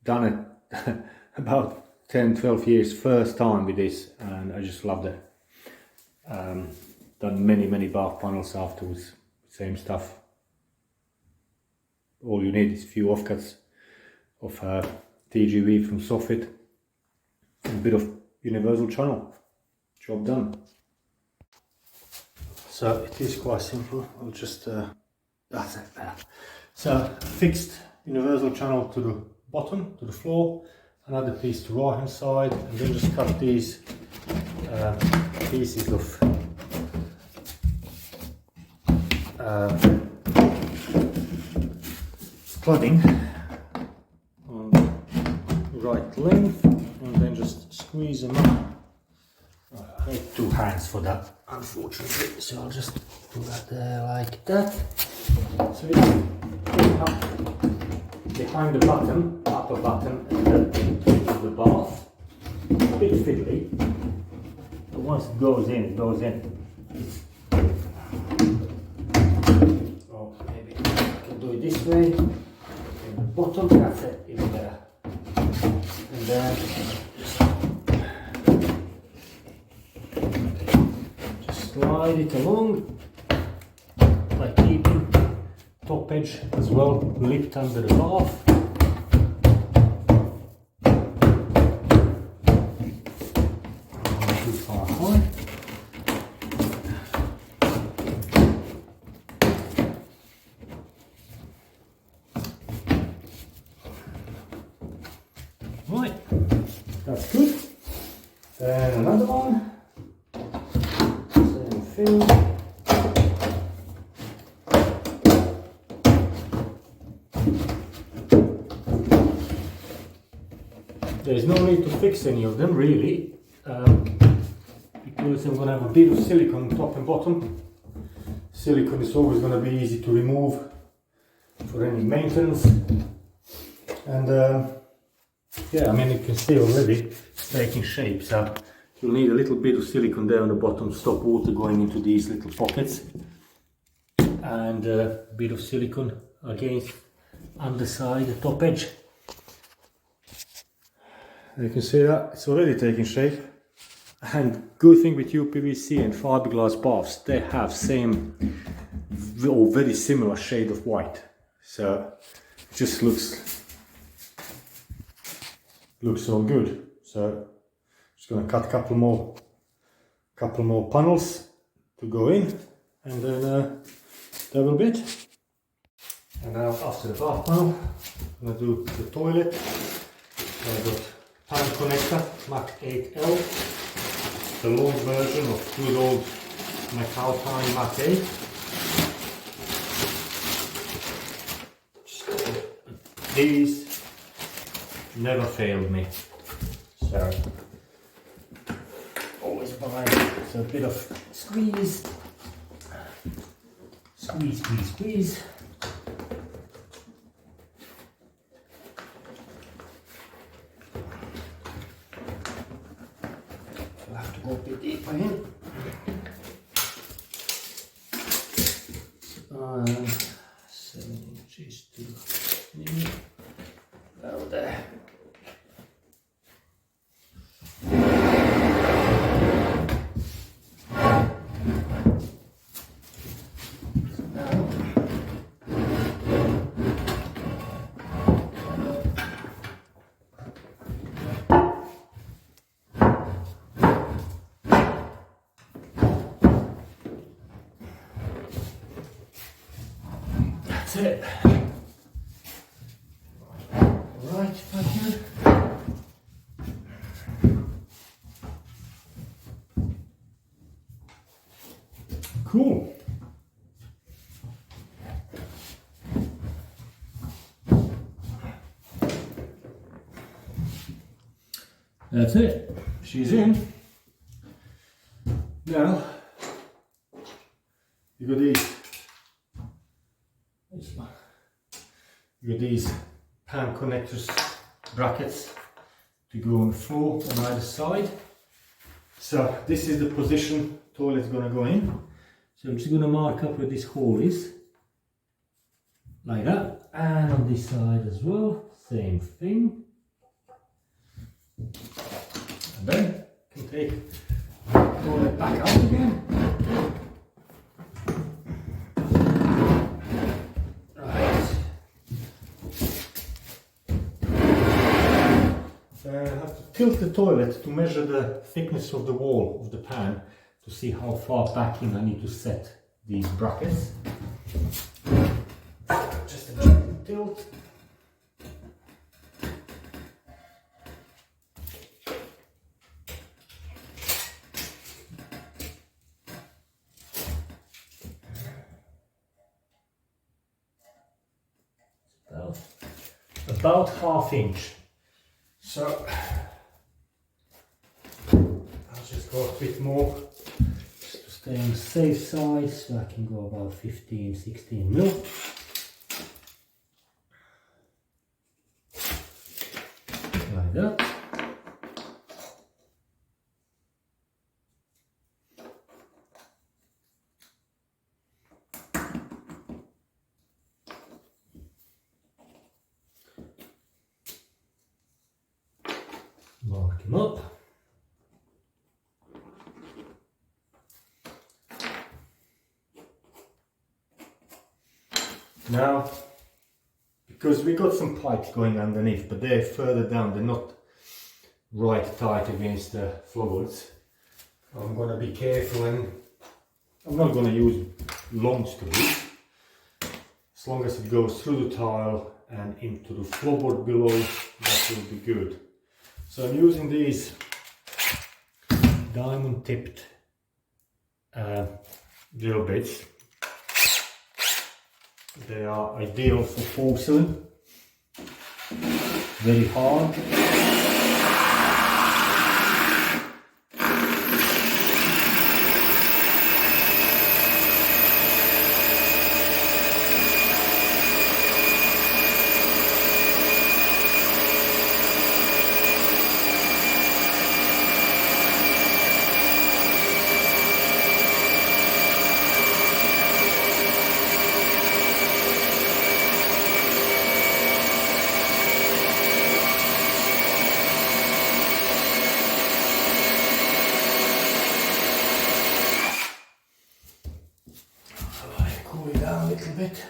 done it about 10-12 years first time with this, and I just loved it. Done many bath panels afterwards, same stuff. All you need is a few offcuts of TGV from soffit and a bit of universal channel. Job done. So it is quite simple. I'll just that's it there. So fixed universal channel to the bottom, to the floor, another piece to right hand side, and then just cut these pieces of cladding on right length, and then just squeeze them up. I need 2 hands for that, unfortunately, so I'll just put that there like that. So it's up behind the button, upper button, and the bath. It's a bit fiddly, but once it goes in, it goes in. Oh, maybe I can do it this way. In the bottom, that's it, even better. And then just slide it along by keeping top edge as well lipped under the bath. Not too far high. Right, that's good. Then another one. Same thing. There is no need to fix any of them really, because I'm going to have a bit of silicone top and bottom. Silicone is always going to be easy to remove for any maintenance, and yeah, I mean, you can see already it's taking shape, so you'll need a little bit of silicone there on the bottom to stop water going into these little pockets, and a bit of silicone against underside the top edge. You can see that it's already taking shape. And good thing with UPVC and fiberglass baths, they have same or very similar shade of white, so it just looks so good. So just going to cut a couple more panels to go in, and then that will be it. And now after the bath panel, I'm going to do the toilet. I've got pan connector Mach 8L, the long version of good old McAlpine Mach 8. These never failed me, so always buy a bit of squeeze. I'll have to go a bit deeper in. 7 inches to me. Oh, there. That's it. Right, back here. Cool. That's it. She's in. Now, you got these. You got these pan connectors brackets to go on the floor on either side. So this is the position toilet's gonna go in. So I'm just gonna mark up where this hole is, like that, and on this side as well, same thing. And then you can take the toilet back out again. I have to tilt the toilet to measure the thickness of the wall of the pan to see how far back in I need to set these brackets. Just a gentle tilt. About ½ inch. So go a bit more just to stay on the safe side, so I can go about 15-16 mil. Like that. Mark him up. Now, because we got some pipes going underneath, but they're further down, they're not right tight against the floorboards. I'm gonna be careful, and I'm not gonna use long screws. As long as it goes through the tile and into the floorboard below, that will be good. So I'm using these diamond tipped drill bits. They are ideal for porcelain, very hard. Cool it down a little bit.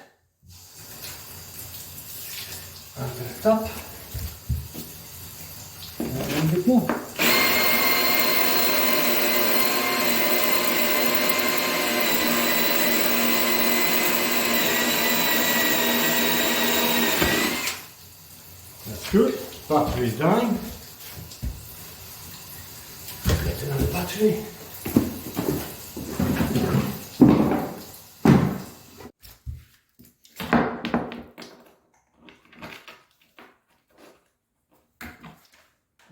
Under the top. And a bit more. That's good. Battery is dying. Get another battery.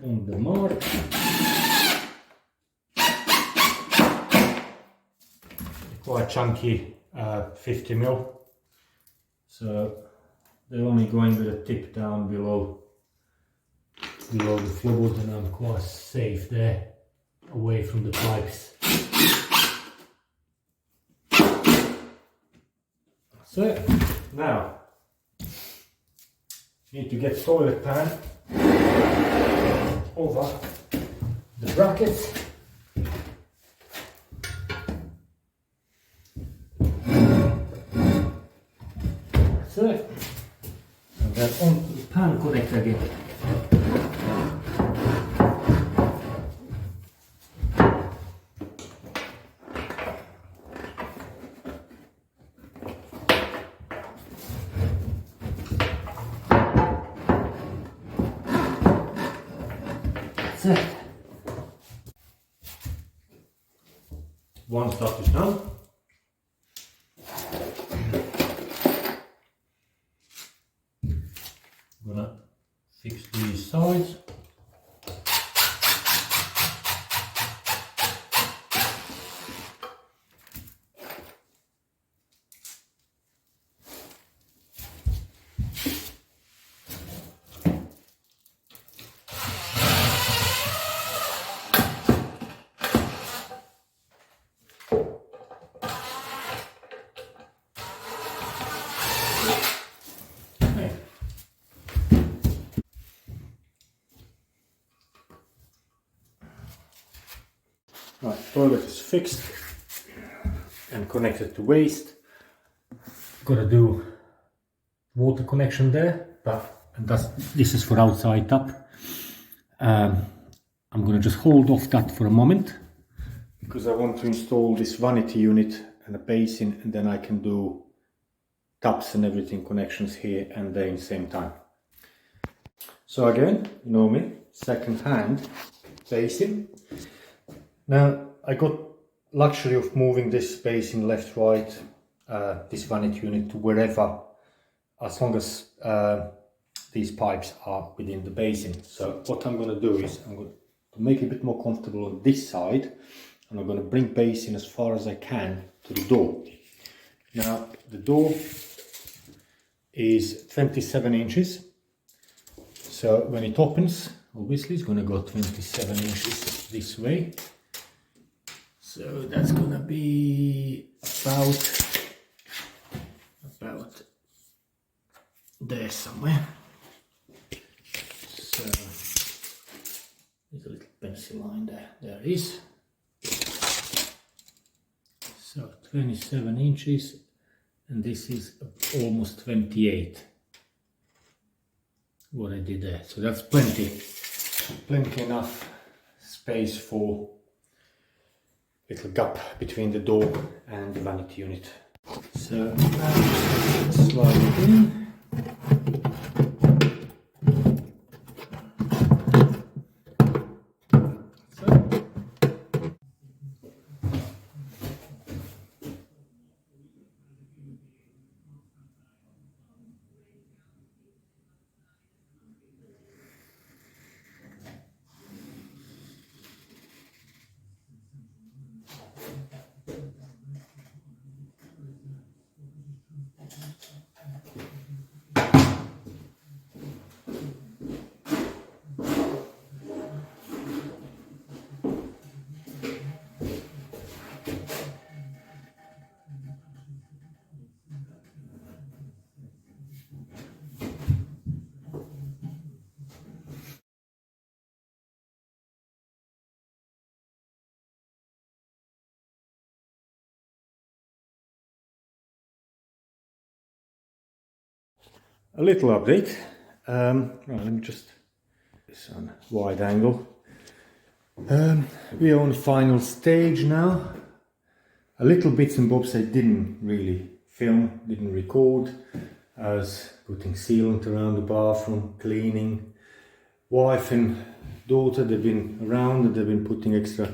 On the mark. Quite chunky 50 mil. So they're only going with a tip down below the floorboard, and I'm quite safe there, away from the pipes. So now need to get toilet pan over the brackets. That's it. And then onto the pan connector again. That's it. One stuff is done. I'm gonna fix these sides. Right, toilet is fixed and connected to waste. Gotta do water connection there, but this is for outside tap. I'm gonna just hold off that for a moment because I want to install this vanity unit and a basin, and then I can do taps and everything, connections here and there in the same time. So again, you know me, second hand basin. Now I got luxury of moving this basin left, right, this vanity unit to wherever, as long as these pipes are within the basin. So what I'm going to do is I'm going to to make it a bit more comfortable on this side, and I'm going to bring basin as far as I can to the door. Now the door is 27 inches, so when it opens, obviously it's going to go 27 inches this way, so that's going to be about there somewhere. So there's a little pencil line there, there it is. So 27 inches, and this is almost 28, what I did there. So that's plenty enough space for little gap between the door and the vanity unit. So now just slide it in. A little update. Let me just this on wide angle. We are on the final stage now. A little bits and bobs I didn't really film, didn't record, as putting sealant around the bathroom, cleaning. Wife and daughter, they've been around and they've been putting extra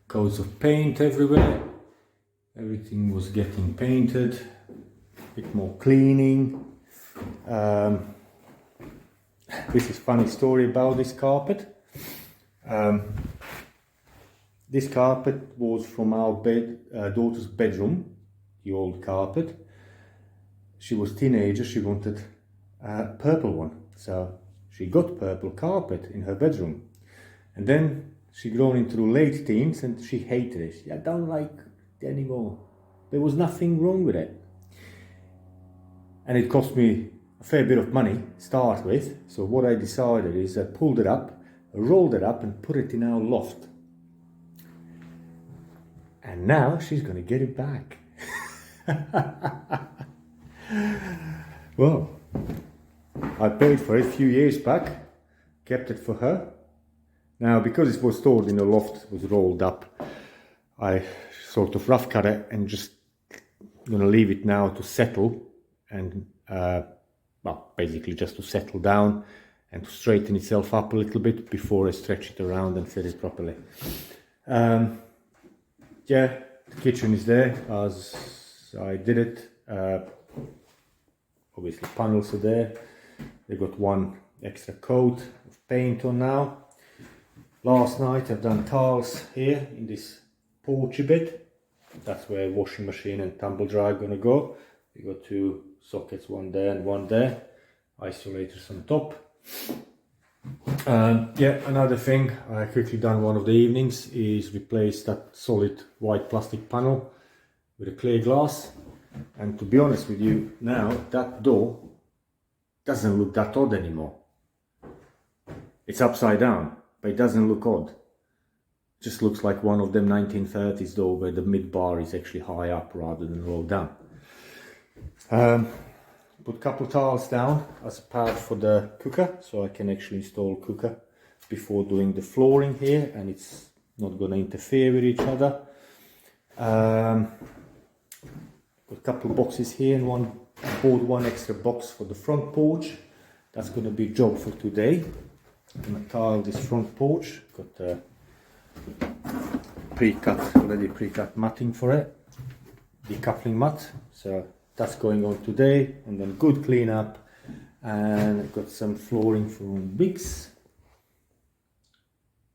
coats of paint everywhere. Everything was getting painted, a bit more cleaning. This is a funny story about this carpet. This carpet was from our daughter's bedroom, the old carpet. She was a teenager, she wanted a purple one, so she got purple carpet in her bedroom. And then she grown into the late teens and she hated it. I don't like it anymore. There was nothing wrong with it. And it cost me a fair bit of money to start with. So what I decided is I pulled it up, rolled it up and put it in our loft. And now she's going to get it back. Well, I paid for it a few years back, kept it for her. Now, because it was stored in a loft, it was rolled up, I sort of rough cut it and just going to leave it now to settle and, well, basically just to settle down and to straighten itself up a little bit before I stretch it around and fit it properly. Yeah, the kitchen is there as I did it. Obviously panels are there. They got one extra coat of paint on now. Last night I've done tiles here in this porchy bit. That's where washing machine and tumble dryer are gonna go. We got two sockets, one there and one there. Isolators on top. Yeah, another thing I quickly done one of the evenings is replace that solid white plastic panel with a clear glass. And to be honest with you, now that door doesn't look that odd anymore. It's upside down, but it doesn't look odd. It just looks like one of them 1930s door where the mid bar is actually high up rather than rolled down. Put a couple tiles down as a pad for the cooker, so I can actually install cooker before doing the flooring here, and it's not going to interfere with each other. Got a couple of boxes here, and bought one extra box for the front porch. That's going to be a job for today. I'm going to tile this front porch. Got a already pre-cut matting for it, decoupling mat. So that's going on today, and then good clean up. And I've got some flooring from Biggs.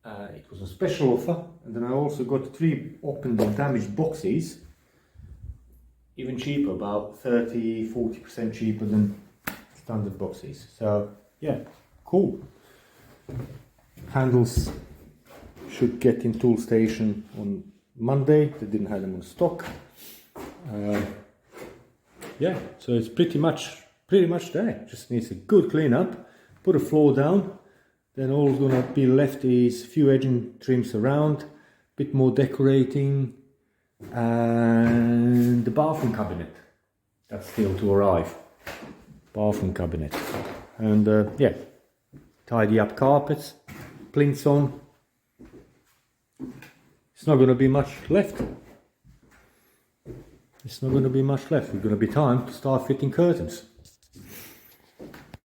It was a special offer, and then I also got 3 opened and damaged boxes, even cheaper, about 30-40% cheaper than standard boxes. So yeah, cool. Handles should get in tool station on Monday. They didn't have them in stock. Yeah, so it's pretty much there. Just needs a good clean up. Put a floor down. Then all's gonna be left is a few edging trims around, bit more decorating, and the bathroom cabinet. That's still to arrive. Bathroom cabinet. And yeah, tidy up carpets, plinths on. It's not gonna be much left. It's not gonna be much left. It's gonna be time to start fitting curtains.